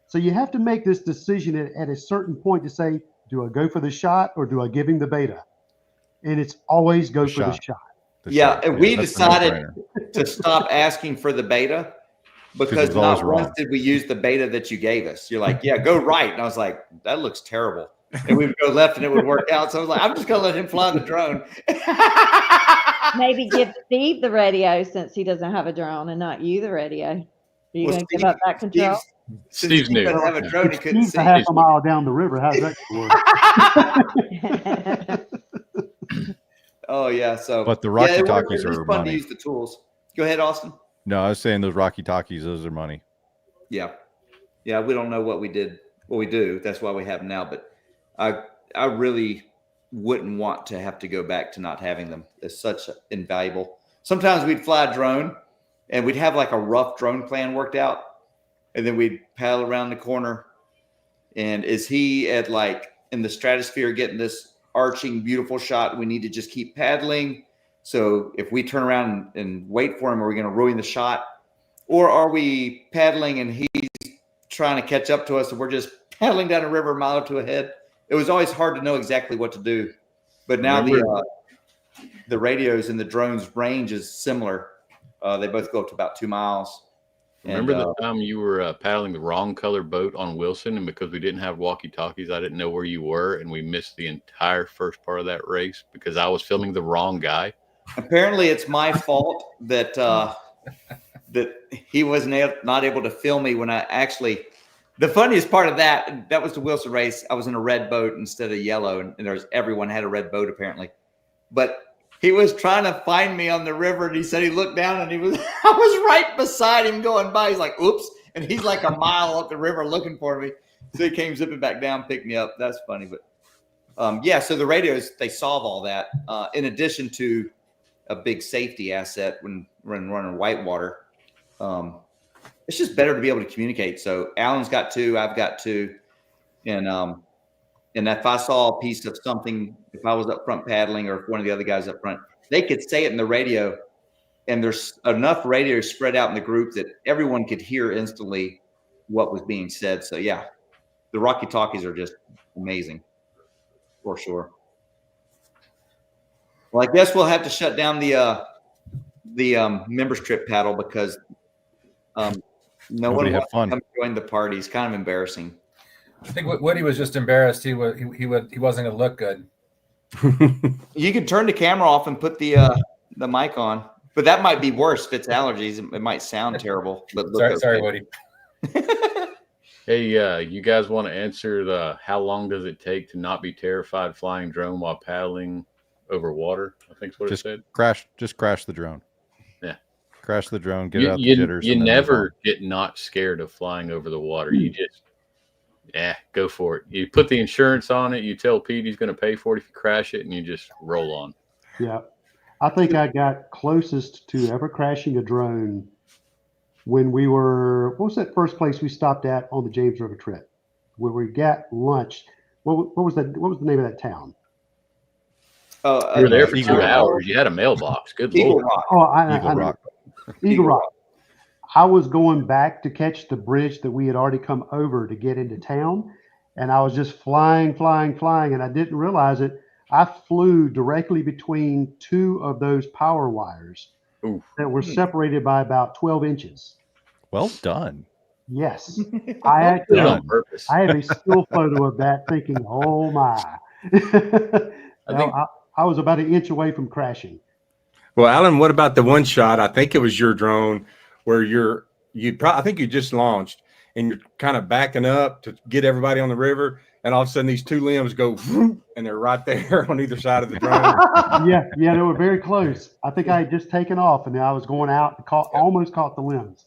So you have to make this decision at a certain point to say, do I go for the shot or do I give him the beta? And it's always go for the shot. Yeah, and we that's a decided no-brainer. to stop asking for the beta because was always not once wrong. did we use the beta that you gave us. You're like, yeah, go right. And I was like, that looks terrible. And we would go left and it would work out. So I was like, I'm just going to let him fly the drone. Maybe give Steve the radio since he doesn't have a drone and not you the radio. Are you Well, going to give up that control? Since Steve's he new. doesn't have a drone, he couldn't Steve's see. a half a mile down the river. How's that work? Oh, yeah. So, But the yeah, it Talkies was are fun money. to use the tools. Go ahead, Austin. No, I was saying those Rocky Talkies, those are money. Yeah. Yeah. We don't know what we do. That's why we have them now. But I really wouldn't want to have to go back to not having them. It's such invaluable. Sometimes we'd fly a drone and we'd have like a rough drone plan worked out. And then we'd paddle around the corner. And is he at like in the stratosphere getting this arching, beautiful shot? We need to just keep paddling. So if we turn around and wait for him, are we going to ruin the shot? Or are we paddling and he's trying to catch up to us and we're just paddling down a river a mile or two ahead? It was always hard to know exactly what to do. But now the radios and the drones range is similar. They both go up to about 2 miles. Remember the time you were paddling the wrong color boat on Wilson, and because we didn't have walkie-talkies, I didn't know where you were, and we missed the entire first part of that race because I was filming the wrong guy. Apparently, it's my fault that that he was not able to film me when I actually. The funniest part of that was the Wilson race. I was in a red boat instead of yellow, and everyone had a red boat apparently, but. He was trying to find me on the river, and he said he looked down, and I was right beside him going by. He's like, "Oops!" And he's like a mile up the river looking for me. So he came zipping back down, picked me up. That's funny, but yeah. So the radios they solve all that in addition to a big safety asset when running whitewater. It's just better to be able to communicate. So Alan's got two, I've got two, and if I saw a piece of something, if I was up front paddling or if one of the other guys up front, they could say it in the radio. And there's enough radio spread out in the group that everyone could hear instantly what was being said. So, yeah, the Rocky Talkies are just amazing for sure. Well, I guess we'll have to shut down the members trip paddle because no one wants to come join the party. It's kind of embarrassing. I think Woody was just embarrassed. He wasn't going to look good. You can turn the camera off and put the mic on, but that might be worse if it's allergies. It might sound terrible. But sorry, Woody. Hey, you guys want to answer the how long does it take to not be terrified flying drone while paddling over water? I think is what it said. Just crash the drone. Yeah, crash the drone. Get out the jitters. You never get not scared of flying over the water. You just go for it. You put the insurance on it. You tell Pete he's going to pay for it if you crash it, and you just roll on. Yeah. I think I got closest to ever crashing a drone when we were, what was that first place we stopped at on the James River trip? Where we got lunch. What was that? What was the name of that town? You were there for 2 hours. You had a mailbox. Good Eagle Lord. Rock. Oh, Eagle Rock. Eagle Rock. I was going back to catch the bridge that we had already come over to get into town. And I was just flying. And I didn't realize it. I flew directly between two of those power wires that were separated by about 12 inches. Well done. Yes. I actually on purpose. I have a still photo of that thinking, oh my. I was about an inch away from crashing. Well, Alan, what about the one shot? I think it was your drone where I think you just launched and you're kind of backing up to get everybody on the river. And all of a sudden these two limbs go and they're right there on either side of the drone. Yeah, they were very close. I think I had just taken off and I was going out and almost caught the limbs.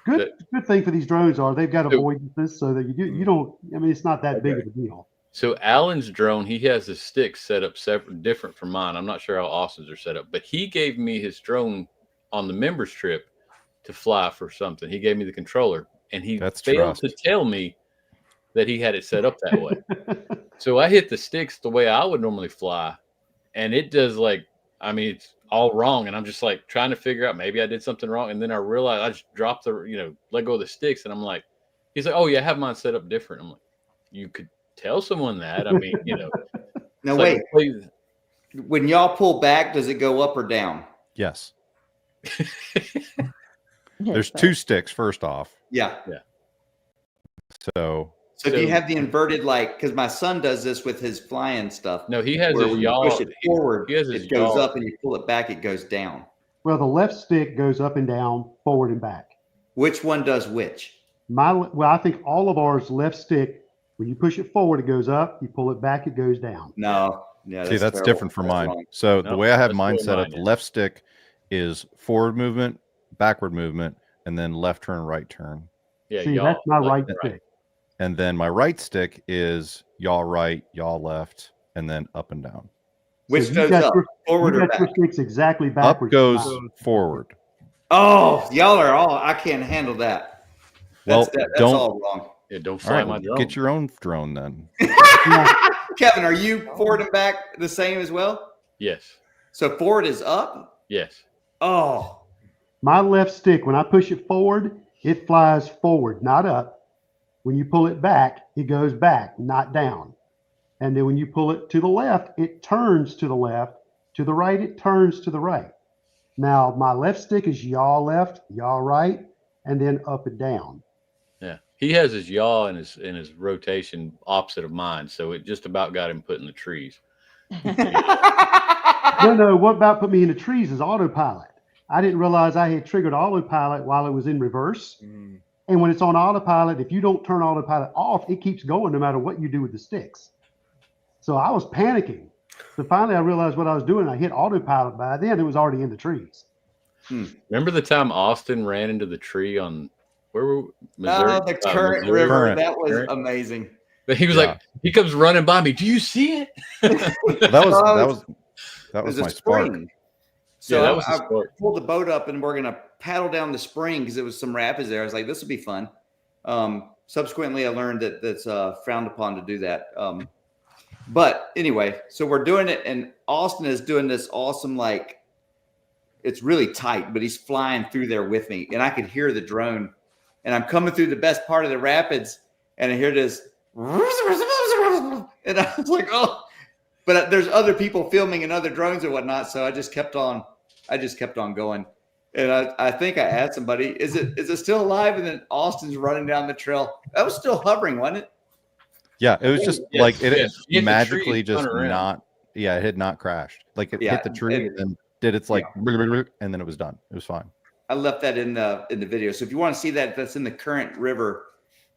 Good thing for these drones they've got avoidances so that you don't, I mean, it's not that big of a deal. So Alan's drone, he has the sticks set up different from mine. I'm not sure how Austin's are set up, but he gave me his drone on the members trip to fly for something. He gave me the controller and he failed to tell me that he had it set up that way. So I hit the sticks the way I would normally fly, and it does it's all wrong. And I'm just like trying to figure out maybe I did something wrong. And then I realized I just dropped let go of the sticks. And I'm like, he's like, oh yeah, I have mine set up different. I'm like, you could tell someone that. I mean, Now wait, when y'all pull back, does it go up or down? Yes. There's two sticks first off. Yeah. So do you have the inverted, because my son does this with his flying stuff? No, he has where his when you yaw. push it forward, He has his it goes yaw. up, and you pull it back, it goes down. Well, the left stick goes up and down, forward and back. Which one does which? I think all of ours left stick. When you push it forward, it goes up. You pull it back, it goes down. No. Yeah, see, that's terrible. different from That's mine. wrong. So the No, way I have that's mine the way set up, mine the is. left stick is forward movement, backward movement, and then left turn, right turn. Yeah, See, yaw, that's my left right and stick. And then my right stick is yaw right, yaw left, and then up and down. Which So you goes got up, your- forward You or got your back? sticks exactly backwards. Up goes forward. Oh, y'all are all. I can't handle that. That's don't all wrong. Yeah, don't all fly right, my well, drone. get your own drone then. Kevin, are you forward and back the same as well? Yes. So forward is up? Yes. Oh, My left stick, when I push it forward, it flies forward, not up. When you pull it back, it goes back, not down. And then when you pull it to the left, it turns to the left. To the right, it turns to the right. Now, my left stick is yaw left, yaw right, and then up and down. Yeah. He has his yaw and his rotation opposite of mine, so it just about got him put in the trees. No, what about put me in the trees is autopilot. I didn't realize I had triggered autopilot while it was in reverse. And when it's on autopilot, if you don't turn autopilot off, it keeps going no matter what you do with the sticks. So I was panicking. So finally I realized what I was doing. I hit autopilot. By then it was already in the trees. Remember the time Austin ran into the tree on where were we? Missouri? Oh, the Current Missouri? River. Current. That was Current. amazing. But he was Yeah. like, he comes running by me. Do you see it? That was It was my a spark. spring. So Yeah, that was I his spark. pulled the boat up and we're going to paddle down the spring because it was some rapids there. I was like, this will be fun. Subsequently, I learned that that's frowned upon to do that. But anyway, so we're doing it, and Austin is doing this awesome, it's really tight, but he's flying through there with me, and I could hear the drone, and I'm coming through the best part of the rapids, and I hear this, and I was like, oh, but there's other people filming and other drones and whatnot, so I just kept on going. And I think I asked somebody, is it still alive? And then Austin's running down the trail. That was still hovering, wasn't it? Yeah, it was just Yes, like it yes. You hit the magically tree and just spun around. not. Yeah, it had not crashed. Like it Yeah, hit the tree and then did its and then it was done. It was fine. I left that in the video. So if you want to see that, that's in the Current River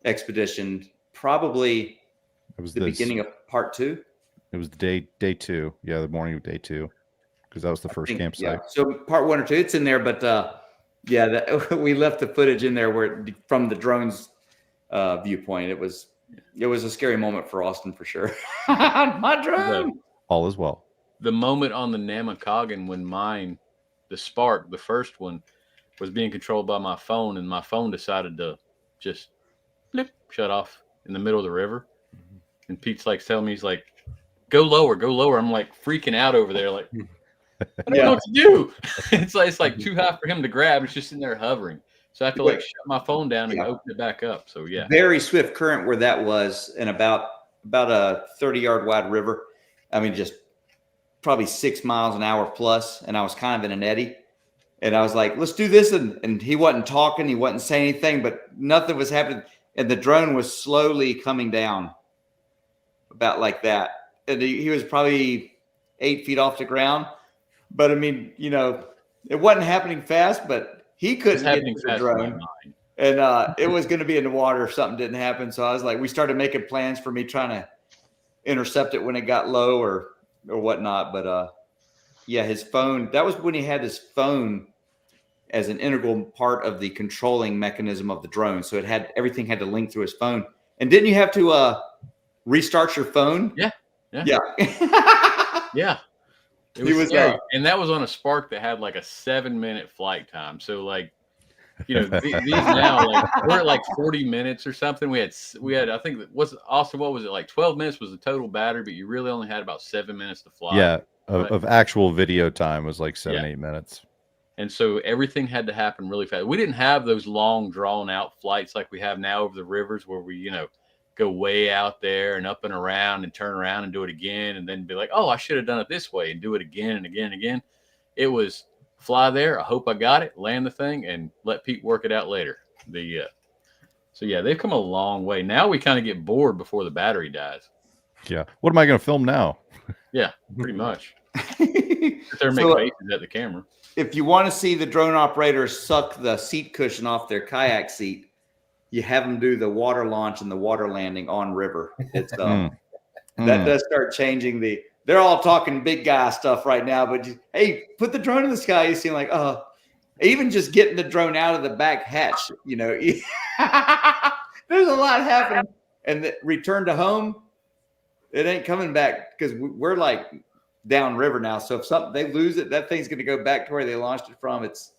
expedition. Probably It was the beginning of part 2. It was day 2. Yeah, the morning of day 2, because that was the first campsite. Yeah. So part 1 or 2, it's in there, but we left the footage in there where from the drone's viewpoint. It was a scary moment for Austin for sure. My drone. All is well. The moment on the Namakogan when the Spark, the first one, was being controlled by my phone, and my phone decided to just shut off in the middle of the river. And Pete's like telling me, he's like, go lower. I'm like freaking out over there, like I don't know what to do. it's like too high for him to grab. It's just in there hovering. So I have to shut my phone down and open it back up. So yeah. Very swift current where that was, in about a 30-yard wide river. I mean, just probably 6 miles an hour plus. And I was kind of in an eddy. And I was like, let's do this. And he wasn't talking. He wasn't saying anything, but nothing was happening. And the drone was slowly coming down about like that. And he was probably 8 feet off the ground. But I mean, it wasn't happening fast, but he couldn't get to the drone. And it was going to be in the water if something didn't happen. So I was like, we started making plans for me trying to intercept it when it got low or whatnot. But his phone, that was when he had his phone as an integral part of the controlling mechanism of the drone. So everything had to link through his phone. And didn't you have to restart your phone? Yeah. Yeah. It was scary. And that was on a Spark that had like a 7-minute flight time. So these now, like we're at like 40 minutes or something. We had I think Austin, what was it, like 12 minutes was the total battery, but you really only had about 7 minutes to fly. Yeah, But- of actual video time was like 7-8 minutes. And so everything had to happen really fast. We didn't have those long drawn out flights like we have now over the rivers where we, go way out there and up and around and turn around and do it again. And then be like, oh, I should have done it this way, and do it again and again and again. It was fly there. I hope I got it, land the thing, and let Pete work it out later. So yeah, they've come a long way. Now we kind of get bored before the battery dies. Yeah. What am I going to film now? Yeah, pretty much. Sit there and make faces at the camera. If you want to see the drone operators suck the seat cushion off their kayak seat, you have them do the water launch and the water landing on river. It's that does start changing they're all talking big guy stuff right now, but hey, put the drone in the sky. You seem like, even just getting the drone out of the back hatch, there's a lot happening. And the return to home, it ain't coming back because we're like down river now. So if they lose it, that thing's going to go back to where they launched it from. It's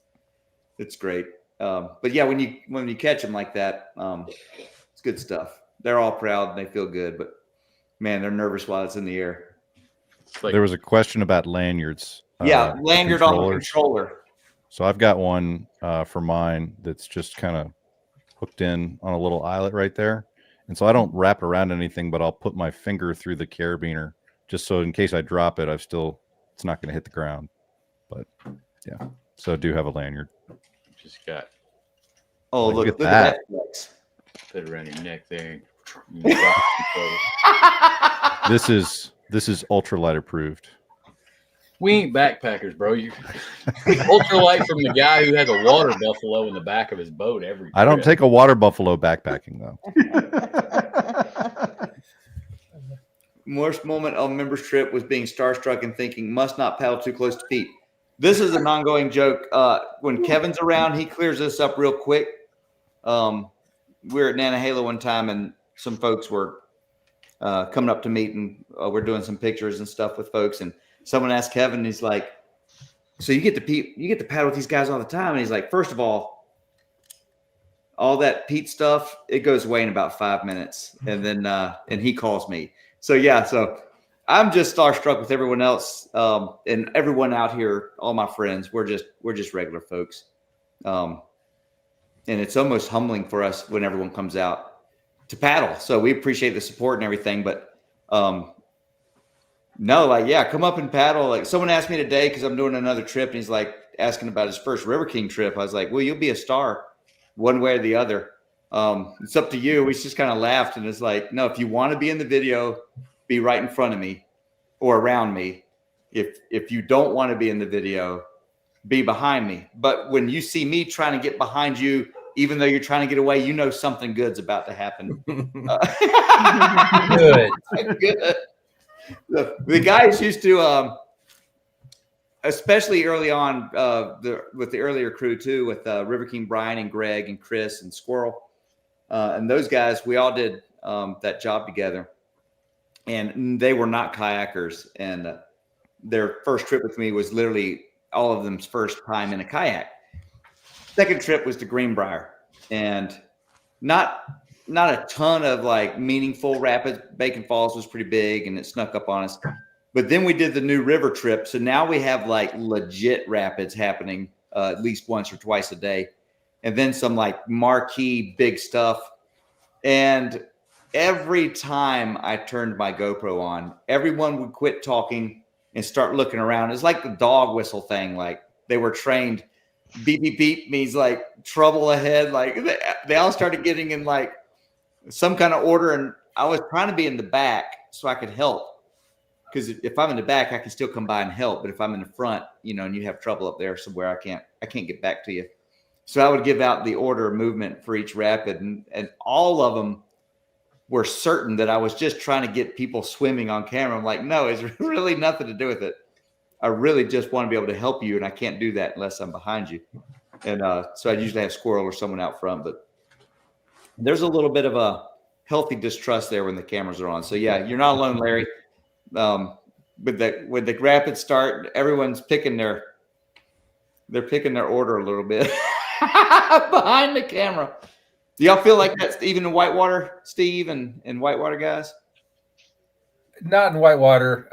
great. But yeah, when you catch them like that, it's good stuff. They're all proud and they feel good, but man, they're nervous while it's in the air. There was a question about lanyards. Lanyard on the controller. So I've got one for mine that's just kind of hooked in on a little eyelet right there. And so I don't wrap around anything, but I'll put my finger through the carabiner just so in case I drop it, it's not going to hit the ground. But yeah, so I do have a lanyard. Just got. Oh, look at that. Put it around your neck there. This is ultralight approved. We ain't backpackers, bro. You ultralight from the guy who has a water buffalo in the back of his boat every trip. I don't take a water buffalo backpacking though. Worst moment of members trip was being starstruck and thinking must not paddle too close to Pete. This is an ongoing joke. When Kevin's around, he clears this up real quick. We were at Nantahala one time, and some folks were coming up to meet, and we're doing some pictures and stuff with folks. And someone asked Kevin, he's like, "So you get to paddle with these guys all the time?" And he's like, "First of all that Pete stuff, it goes away in about 5 minutes, and then and he calls me." So yeah, I'm just starstruck with everyone else, and everyone out here, all my friends. We're just regular folks, and it's almost humbling for us when everyone comes out to paddle. So we appreciate the support and everything, but come up and paddle. Like someone asked me today because I'm doing another trip, and he's like asking about his first River King trip. I was like, "Well, you'll be a star, one way or the other. It's up to you." We just kind of laughed, and it's like, no, if you want to be in the video, be right in front of me or around me. If you don't want to be in the video, be behind me. But when you see me trying to get behind you, even though you're trying to get away, you know something good's about to happen. Good. The guys used to, especially early on, with the earlier crew too, with River King Brian and Greg and Chris and Squirrel, and those guys, we all did that job together. And they were not kayakers, and their first trip with me was literally all of them's first time in a kayak. Second trip was to Greenbrier, and not a ton of like meaningful rapids. Bacon Falls was pretty big, and it snuck up on us. But then we did the New River trip, so now we have like legit rapids happening at least once or twice a day, and then some like marquee big stuff. And every time I turned my GoPro on, everyone would quit talking and start looking around. It's like the dog whistle thing. Like they were trained. Beep, beep, beep means like trouble ahead. Like they all started getting in like some kind of order. And I was trying to be in the back so I could help. Because if I'm in the back, I can still come by and help. But if I'm in the front, and you have trouble up there somewhere, I can't get back to you. So I would give out the order of movement for each rapid. And all of them were certain that I was just trying to get people swimming on camera. I'm like, no, it's really nothing to do with it. I really just want to be able to help you, and I can't do that unless I'm behind you. And so I usually have Squirrel or someone out front, but there's a little bit of a healthy distrust there when the cameras are on. So yeah, you're not alone, Larry. When the rapids start, everyone's picking their order a little bit. behind the camera. Do y'all feel like that's even in Whitewater, Steve, and Whitewater guys? Not in Whitewater.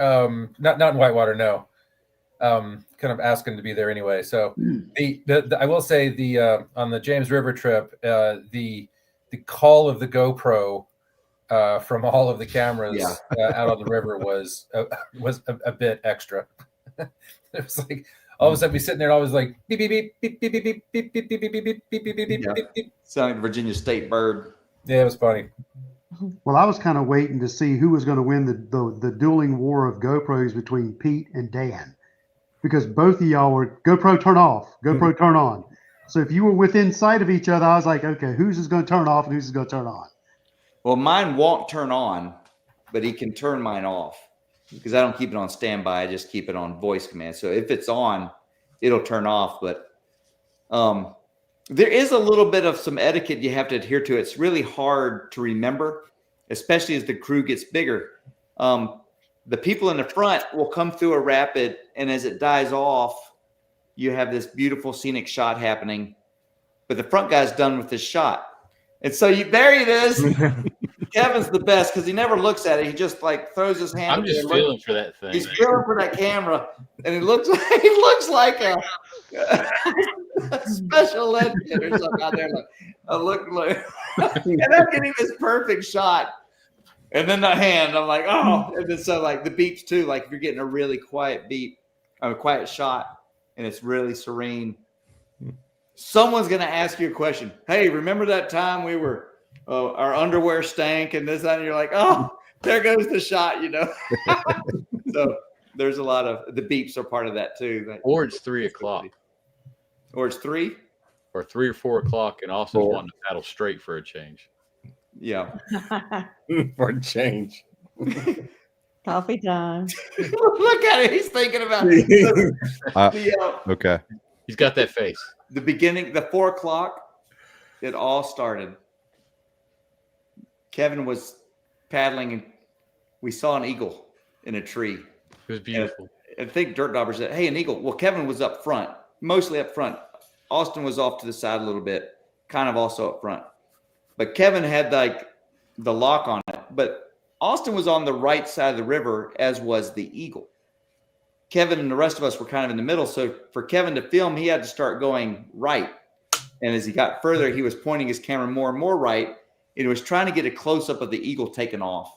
Not in Whitewater. No. Kind of asking to be there anyway. So the I will say on the James River trip, the call of the GoPro from all of the cameras out on the river was a bit extra. It was like all of a sudden we sitting there, and I was like beep beep beep beep beep beep beep beep beep beep beep beep beep beep beep beep beep. Sounding like Virginia State bird. Yeah, it was funny. Well, I was kind of waiting to see who was going to win the dueling war of GoPros between Pete and Dan, because both of y'all were GoPro turn off, GoPro turn on. So if you were within sight of each other, I was like, okay, who's is going to turn off and who's is going to turn on? Well, mine won't turn on, but he can turn mine off because I don't keep it on standby. I just keep it on voice command. So if it's on, it'll turn off. But there is a little bit of some etiquette you have to adhere to. It's really hard to remember, especially as the crew gets bigger. The people in the front will come through a rapid, and as it dies off, you have this beautiful scenic shot happening, but the front guy's done with his shot. And so there it is. Kevin's the best because he never looks at it. He just like throws his hand. I'm just feeling for that thing. He's feeling for that camera, and he looks like a special ed kid or something out there. Like, and I'm getting this perfect shot. And then the hand, I'm like, oh, and then so like the beeps too. Like if you're getting a really quiet beep, a quiet shot, and it's really serene, someone's gonna ask you a question. Hey, remember that time we were our underwear stank and this and you're like, oh, there goes the shot, you know. So there's a lot of the beeps are part of that too. Or it's 3 o'clock. Or it's 3 or 3 or 4 o'clook, and Austin's wanting to paddle straight for a change. Yeah. For a change. Coffee time. Look at it. He's thinking about it. Okay. He's got that face. The beginning, the 4 o'clock, it all started. Kevin was paddling, and we saw an eagle in a tree. It was beautiful. And I think Dirt Dauber said, hey, an eagle. Well, Kevin was up front, mostly up front. Austin was off to the side a little bit, kind of also up front. But Kevin had like the lock on it. But Austin was on the right side of the river, as was the eagle. Kevin and the rest of us were kind of in the middle. So for Kevin to film, he had to start going right. And as he got further, he was pointing his camera more and more right. And he was trying to get a close-up of the eagle taken off.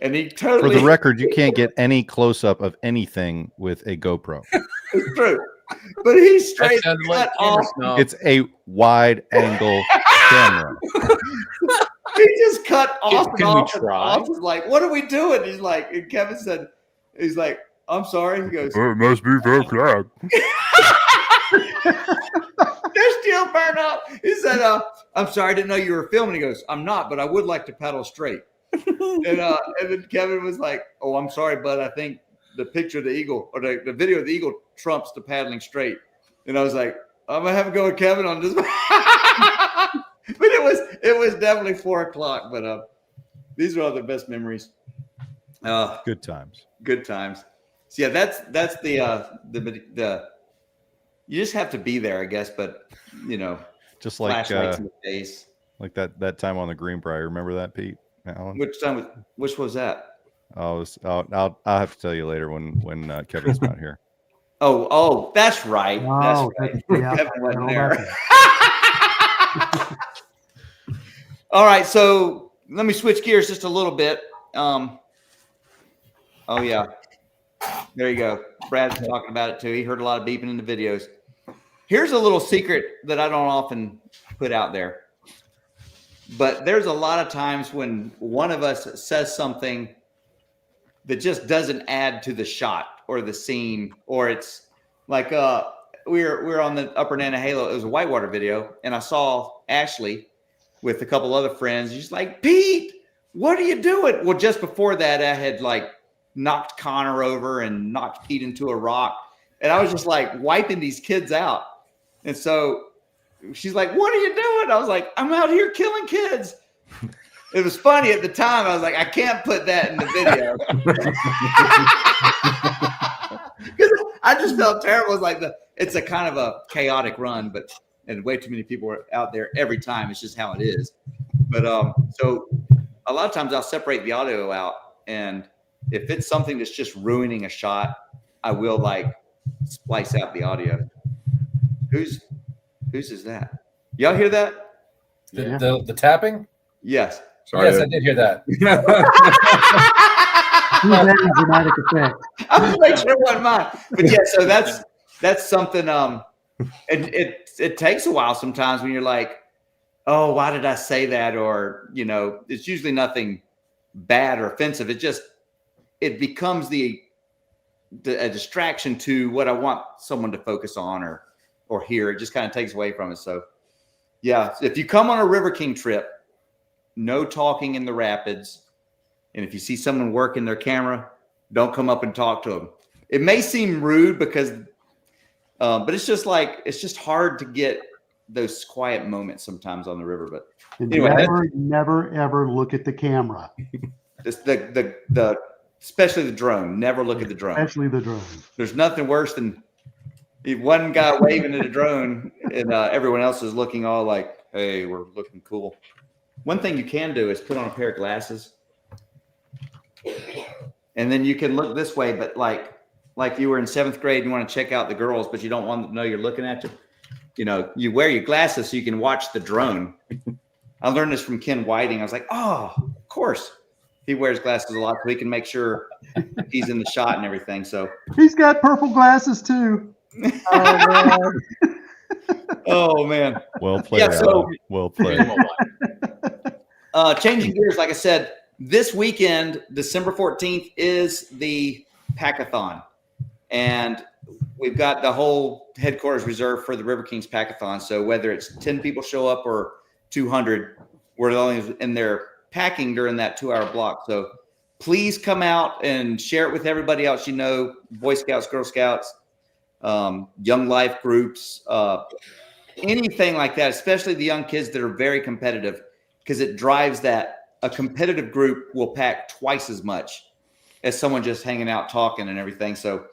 And he totally... For the record, you can't get any close-up of anything with a GoPro. It's true. But he straight cut like off. It's a wide-angle camera. He just cut off and Can we off. And try? off. He's like, what are we doing? He's like, and Kevin said, he's like, I'm sorry. He goes, It must be 4 o'clock. they're still burnt out. He said, I'm sorry, I didn't know you were filming. He goes, I'm not, but I would like to paddle straight. And then Kevin was like, oh, I'm sorry, but I think the picture of the eagle or the video of the eagle trumps the paddling straight. And I was like, I'm gonna have to go with Kevin on this. But it was definitely 4 o'clock. But these are all the best memories. Good times. Good times. So yeah, that's the you just have to be there, I guess. But you know, Just like flashlights in the face. like that time on the Greenbrier. Remember that, Pete? Alan? Which was that? I'll have to tell you later when Kevin's not here. Oh, that's right. Oh, That's right. yeah. Kevin wasn't I there. don't know. All right, so let me switch gears just a little bit. Oh yeah, there you go. Brad's talking about it too. He heard a lot of beeping in the videos. Here's a little secret that I don't often put out there, but there's a lot of times when one of us says something that just doesn't add to the shot or the scene, or it's like we're on the Upper Nantahala. It was a whitewater video, and I saw Ashley with a couple other friends. She's like, Pete, what are you doing? Well, just before that, I had like knocked Connor over and knocked Pete into a rock, and I was just like wiping these kids out. And so she's like, what are you doing? I was like, I'm out here killing kids. It was funny at the time. I was like, I can't put that in the video. Because I just felt terrible. It was like it's a kind of a chaotic run, but and way too many people are out there every time. It's just how it is. But so a lot of times I'll separate the audio out, and if it's something that's just ruining a shot, I will like splice out the audio. Whose is that? Y'all hear that? The tapping? Yes. Sorry. Yes, I did hear that. He's adding dramatic effect. I was make sure it wasn't mine. But yeah, so that's something. And it takes a while sometimes when you're like, oh, why did I say that? Or it's usually nothing bad or offensive. It becomes a distraction to what I want someone to focus on or hear. It just kind of takes away from it. So yeah, if you come on a River King trip, no talking in the rapids. And if you see someone working their camera, don't come up and talk to them. It may seem rude because, but it's just hard to get those quiet moments sometimes on the river. But And anyway, never, ever look at the camera, it's the especially the drone. Never look at the drone. especially the drone. There's nothing worse than one guy waving at a drone and everyone else is looking all like, hey, we're looking cool. One thing you can do is put on a pair of glasses. And then you can look this way, but like you were in 7th grade and you want to check out the girls, but you don't want them to know you're looking at you. You wear your glasses so you can watch the drone. I learned this from Ken Whiting. I was like, oh, of course. He wears glasses a lot so he can make sure he's in the shot and everything. So He's got purple glasses too. oh man. Well played. Yeah, so- Alan. Well played. Changing gears, like I said, this weekend, December 14th, is the Packathon. And we've got the whole headquarters reserved for the River Kings Packathon. So whether it's 10 people show up or 200, we're only in there packing during that 2-hour block. So please come out and share it with everybody else Boy Scouts, Girl Scouts, Young Life groups, anything like that, especially the young kids that are very competitive, because it drives that. A competitive group will pack twice as much as someone just hanging out talking and everything. So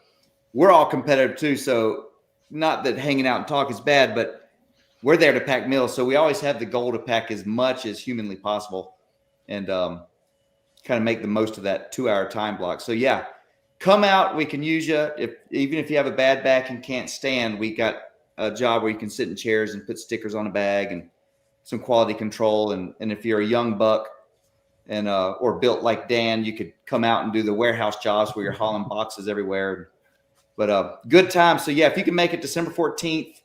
we're all competitive too. So not that hanging out and talk is bad, but we're there to pack meals. So we always have the goal to pack as much as humanly possible and kind of make the most of that 2-hour time block. So yeah, come out. We can use you. Even if you have a bad back and can't stand, we got a job where you can sit in chairs and put stickers on a bag and some quality control. And if you're a young buck, and or built like Dan, you could come out and do the warehouse jobs where you're hauling boxes everywhere. But good time. So yeah, if you can make it December 14th,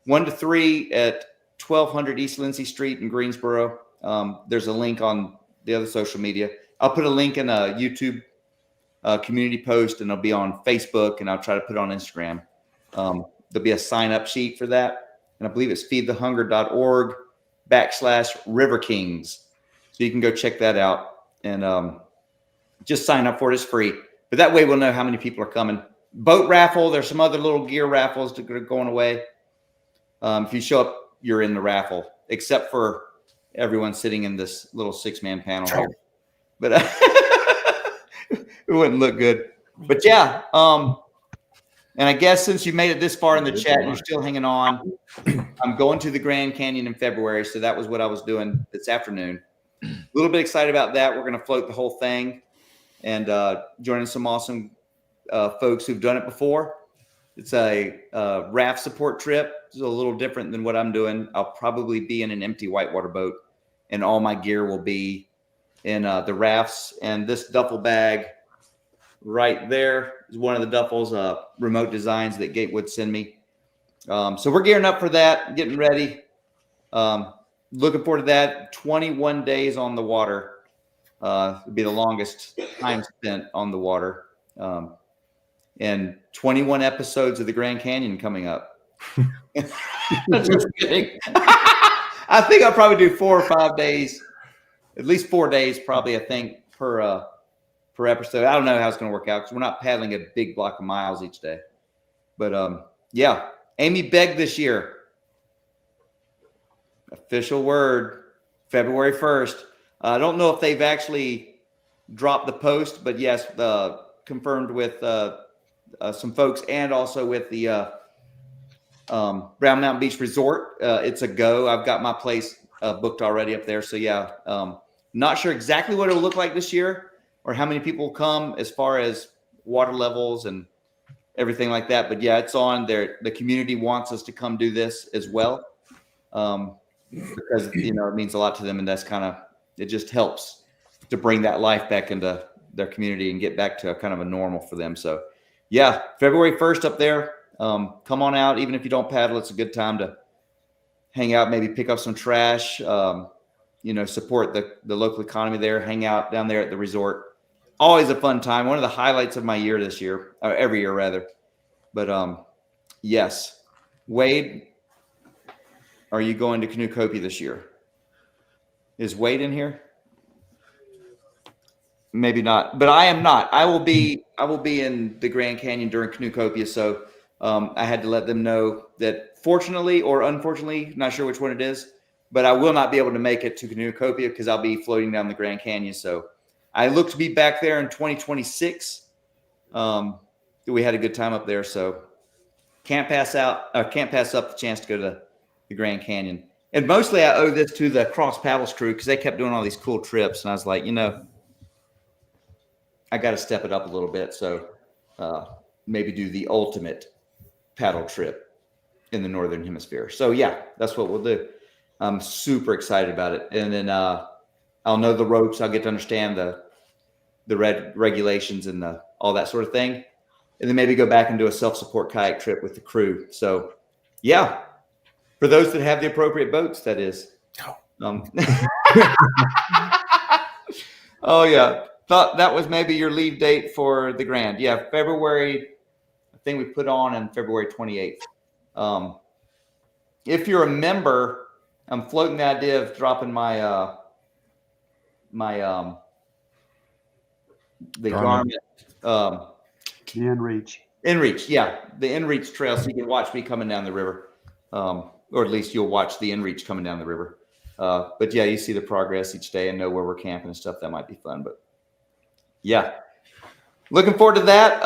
1 to 3 at 1200 East Lindsay Street in Greensboro. There's a link on the other social media. I'll put a link in a YouTube community post, and it'll be on Facebook, and I'll try to put it on Instagram. There'll be a sign up sheet for that. And I believe it's feedthehunger.org/River Kings. So you can go check that out and just sign up for it. It's free. But that way we'll know how many people are coming. Boat raffle. There's some other little gear raffles that are going away. If you show up, you're in the raffle, except for everyone sitting in this little 6-man panel here. But it wouldn't look good. But yeah. And I guess since you made it this far in the chat and you're still hanging on, I'm going to the Grand Canyon in February. So that was what I was doing this afternoon. A little bit excited about that. We're going to float the whole thing and joining some awesome folks who've done it before. It's a raft support trip. It's a little different than what I'm doing. I'll probably be in an empty whitewater boat, and all my gear will be in the rafts. And this duffel bag right there is one of the duffels, remote designs that Gatewood send me. So we're gearing up for that, getting ready. Looking forward to that. 21 days on the water. It'll be the longest time spent on the water. And 21 episodes of the Grand Canyon coming up. Just kidding. I think I'll probably do 4 or 5 days, at least 4 days, probably, I think, per episode. I don't know how it's going to work out because we're not paddling a big block of miles each day. But yeah, Amy begged this year. Official word, February 1st. I don't know if they've actually dropped the post, but yes, confirmed with some folks and also with the Brown Mountain Beach Resort. It's a go. I've got my place booked already up there. So yeah, not sure exactly what it'll look like this year or how many people will come as far as water levels and everything like that. But yeah, it's on there. The community wants us to come do this as well. Because, you know, it means a lot to them. And that's it just helps to bring that life back into their community and get back to kind of a normal for them. So yeah, February 1st up there. Come on out. Even if you don't paddle, it's a good time to hang out, maybe pick up some trash, you know, support the local economy there, hang out down there at the resort. Always a fun time. One of the highlights of my year this year, or every year rather. But yes, Wade, are you going to Canucopia this year? Is Wade in here? Maybe not, but I am not. I will be in the Grand Canyon during Canucopia. So I had to let them know that fortunately or unfortunately, not sure which one it is, but I will not be able to make it to Canucopia because I'll be floating down the Grand Canyon. So I look to be back there in 2026. We had a good time up there, so can't pass up the chance to go to the Grand Canyon. And mostly I owe this to the Cross Paddles crew because they kept doing all these cool trips, and I was like, you know, I got to step it up a little bit. So maybe do the ultimate paddle trip in the Northern Hemisphere. So yeah, that's what we'll do. I'm super excited about it. And then I'll know the ropes. I'll get to understand the regulations and all that sort of thing. And then maybe go back and do a self-support kayak trip with the crew. So yeah, for those that have the appropriate boats, that is. Oh yeah. Thought that was maybe your leave date for the Grand. Yeah, February. I think we put on February 28th. If you're a member, I'm floating the idea of dropping my the Garmin. The InReach. InReach, yeah, the InReach trail, so you can watch me coming down the river, or at least you'll watch the InReach coming down the river. But yeah, you see the progress each day and know where we're camping and stuff. That might be fun, but yeah, looking forward to that.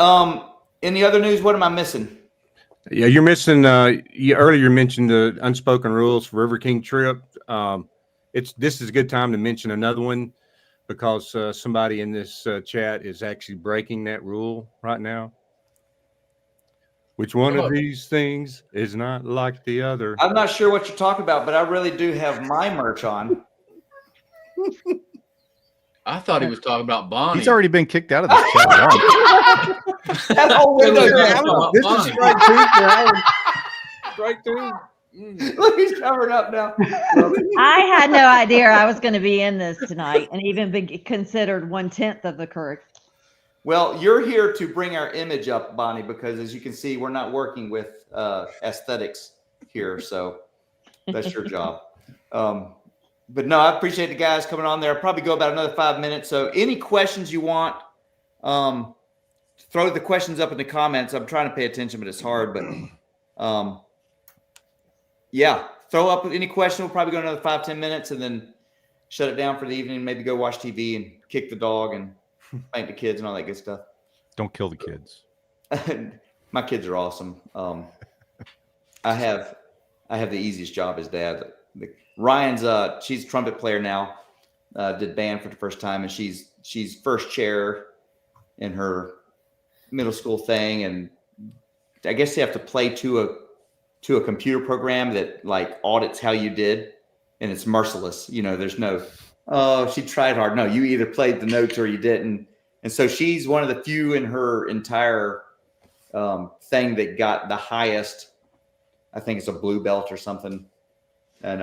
Any other news? What am I missing? Yeah, you're missing. You earlier mentioned the unspoken rules for River King trip. This is a good time to mention another one because somebody in this chat is actually breaking that rule right now. Which one of these things is not like the other? I'm not sure what you're talking about, but I really do have my merch on. I thought he was talking about Bonnie. He's already been kicked out of the chat once. That whole window down. This is strike two for Alan. Strike two. Look, he's covered up now. I had no idea I was going to be in this tonight and even be considered 1/10 of the crew. Well, you're here to bring our image up, Bonnie, because as you can see, we're not working with aesthetics here. So that's your job. But no, I appreciate the guys coming on there. I'll probably go about another 5 minutes. So any questions you want, throw the questions up in the comments. I'm trying to pay attention, but it's hard. But yeah, throw up any question. We'll probably go another 5-10 minutes and then shut it down for the evening. Maybe go watch TV and kick the dog and thank the kids and all that good stuff. Don't kill the kids. My kids are awesome. I have the easiest job as dad. Ryan's she's a trumpet player now. Did band for the first time, and she's first chair in her middle school thing, and I guess you have to play to a computer program that like audits how you did, and it's merciless. You know, there's no, oh, she tried hard. No, you either played the notes or you didn't. And so she's one of the few in her entire thing that got the highest. I think it's a blue belt or something. And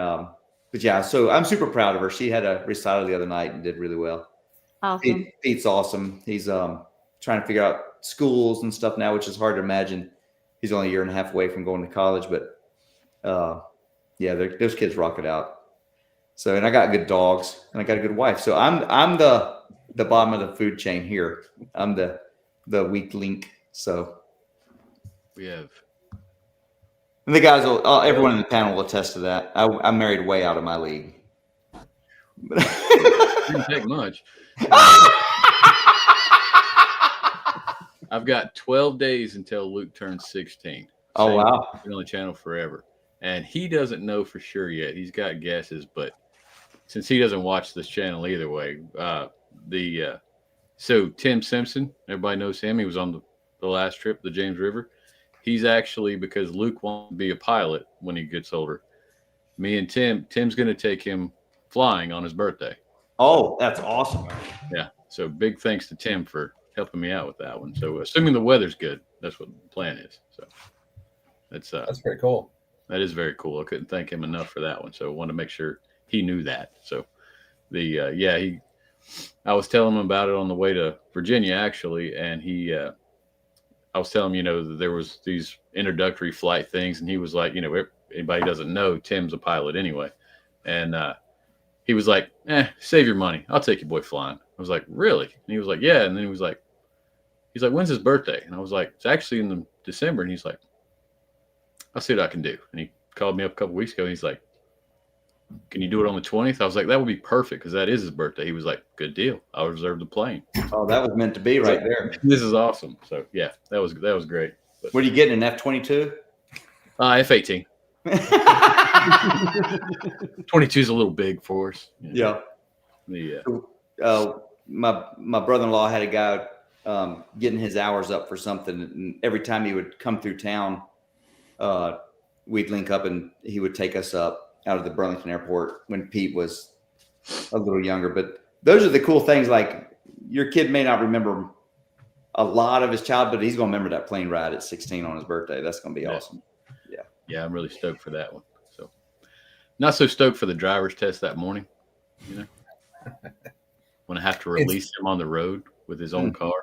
but yeah, so I'm super proud of her. She had a recital the other night and did really well. Awesome. Pete's awesome. He's trying to figure out schools and stuff now, which is hard to imagine. He's only a year and a half away from going to college, but yeah, those kids rock it out. So, and I got good dogs and I got a good wife. So I'm the bottom of the food chain here. I'm the weak link. So We have. and the guys will, everyone in the panel will attest to that. I'm married way out of my league. Didn't take much. I've got 12 days until Luke turns 16. Oh, Same, wow. been on the channel forever, and he doesn't know for sure yet. He's got guesses, but since he doesn't watch this channel either way, so Tim Simpson, everybody knows him. He was on the last trip, the James River. He's actually, because Luke wants to be a pilot when he gets older. Me and Tim's going to take him flying on his birthday. Oh, that's awesome. Yeah. So big thanks to Tim for helping me out with that one. So assuming the weather's good, that's what the plan is. So That's pretty cool. that is very cool. I couldn't thank him enough for that one. So I wanted to make sure he knew that. So I was telling him about it on the way to Virginia actually, and I was telling him, that there was these introductory flight things, and he was like, anybody doesn't know, Tim's a pilot anyway, and he was like, save your money, I'll take your boy flying. I was like, really? And he was like, yeah. And then he's like, when's his birthday? And I was like, it's actually in December. And he's like, I'll see what I can do. And he called me up a couple weeks ago, and he's like, can you do it on the 20th? I was like, that would be perfect because that is his birthday. He was like, good deal. I'll reserve the plane. Oh, that was meant to be right there. This is awesome. So yeah, that was great. But, What are you getting, an F-22? F-18. 22 is a little big for us. Yeah. My brother-in-law had a guy getting his hours up for something, and every time he would come through town, we'd link up and he would take us up out of the Burlington airport when Pete was a little younger. But those are the cool things. Like, your kid may not remember a lot of his childhood, but he's going to remember that plane ride at 16 on his birthday. That's going to be awesome. Yeah, I'm really stoked for that one. So, not so stoked for the driver's test that morning, when I have to release him on the road with his own car.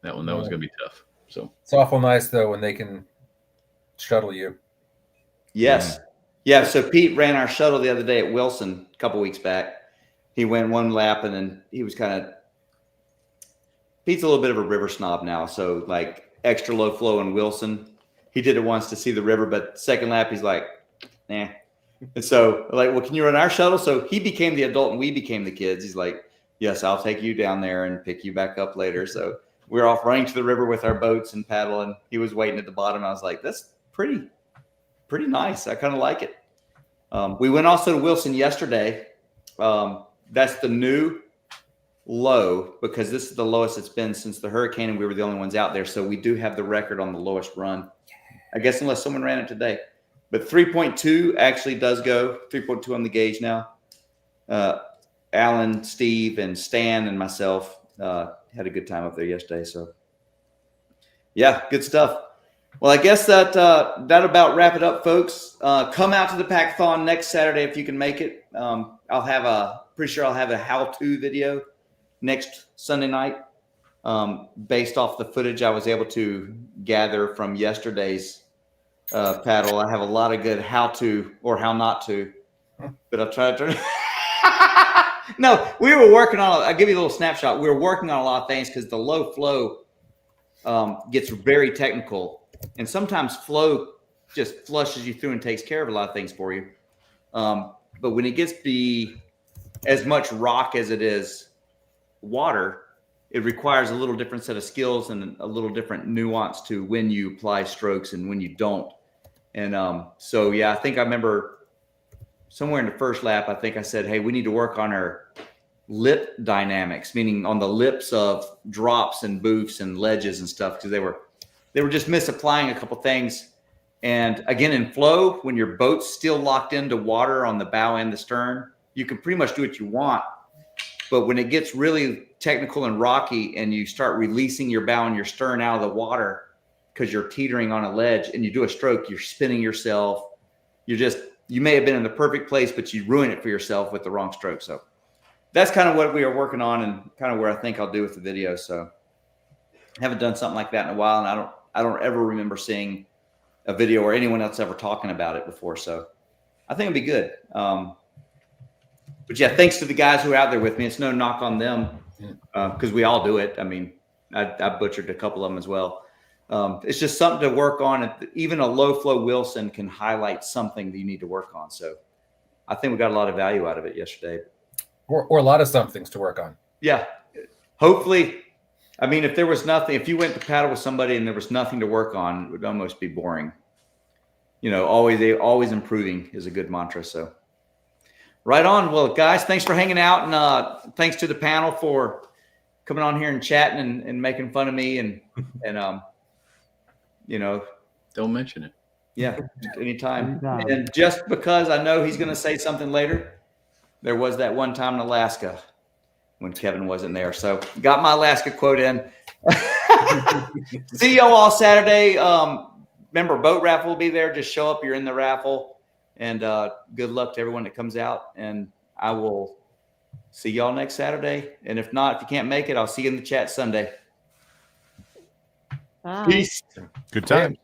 That one's going to be tough. So It's awful nice though when they can shuttle you. Yes. Yeah. So Pete ran our shuttle the other day at Wilson a couple weeks back. He went one lap, and then he was Pete's a little bit of a river snob now. So like extra low flow in Wilson. He did it once to see the river, but second lap, he's like, nah. And so like, well, can you run our shuttle? So he became the adult and we became the kids. He's like, yes, I'll take you down there and pick you back up later. So we're off running to the river with our boats and paddling. He was waiting at the bottom. I was like, that's pretty nice. I kind of like it. We went also to Wilson yesterday. That's the new low, because this is the lowest it's been since the hurricane, and we were the only ones out there. So we do have the record on the lowest run, I guess, unless someone ran it today. But 3.2 actually does go 3.2 on the gauge now. Alan, Steve, and Stan and myself had a good time up there yesterday. So yeah, good stuff. Well, I guess that about wrap it up, folks. Come out to the Packathon next Saturday if you can make it. Pretty sure I'll have a how-to video next Sunday night, based off the footage I was able to gather from yesterday's paddle. I have a lot of good how to or how not to, but I'll try to. No, we were working on. I'll give you a little snapshot. We were working on a lot of things because the low flow gets very technical, and sometimes flow just flushes you through and takes care of a lot of things for you. But when it gets to be as much rock as it is water, it requires a little different set of skills and a little different nuance to when you apply strokes and when you don't. And so, yeah, I think I remember somewhere in the first lap, I think I said, hey, we need to work on our lip dynamics, meaning on the lips of drops and boofs and ledges and stuff, because they were just misapplying a couple things. And again, in flow, when your boat's still locked into water on the bow and the stern, you can pretty much do what you want. But when it gets really technical and rocky and you start releasing your bow and your stern out of the water because you're teetering on a ledge and you do a stroke, you're spinning yourself. You may have been in the perfect place, but you ruin it for yourself with the wrong stroke. So that's kind of what we are working on and kind of where I think I'll do with the video. So I haven't done something like that in a while, and I don't ever remember seeing a video or anyone else ever talking about it before. So I think it'll be good. But yeah, thanks to the guys who are out there with me. It's no knock on them, because we all do it. I mean, I butchered a couple of them as well. It's just something to work on. Even a low flow Wilson can highlight something that you need to work on. So I think we got a lot of value out of it yesterday. Or a lot of somethings to work on. Yeah. Hopefully I mean, if there was nothing, if you went to paddle with somebody and there was nothing to work on, it would almost be boring. You know, always improving is a good mantra. So right on. Well, guys, thanks for hanging out, and thanks to the panel for coming on here and chatting and making fun of me and you know, Don't mention it. yeah, anytime. Anytime. And just because I know he's going to say something later, there was that one time in Alaska when Kevin wasn't there. So got my Alaska quote in. See y'all all Saturday. Remember, boat raffle will be there. Just show up. You're in the raffle. And good luck to everyone that comes out. And I will see y'all next Saturday. And if not, if you can't make it, I'll see you in the chat Sunday. Bye. Peace. Good time.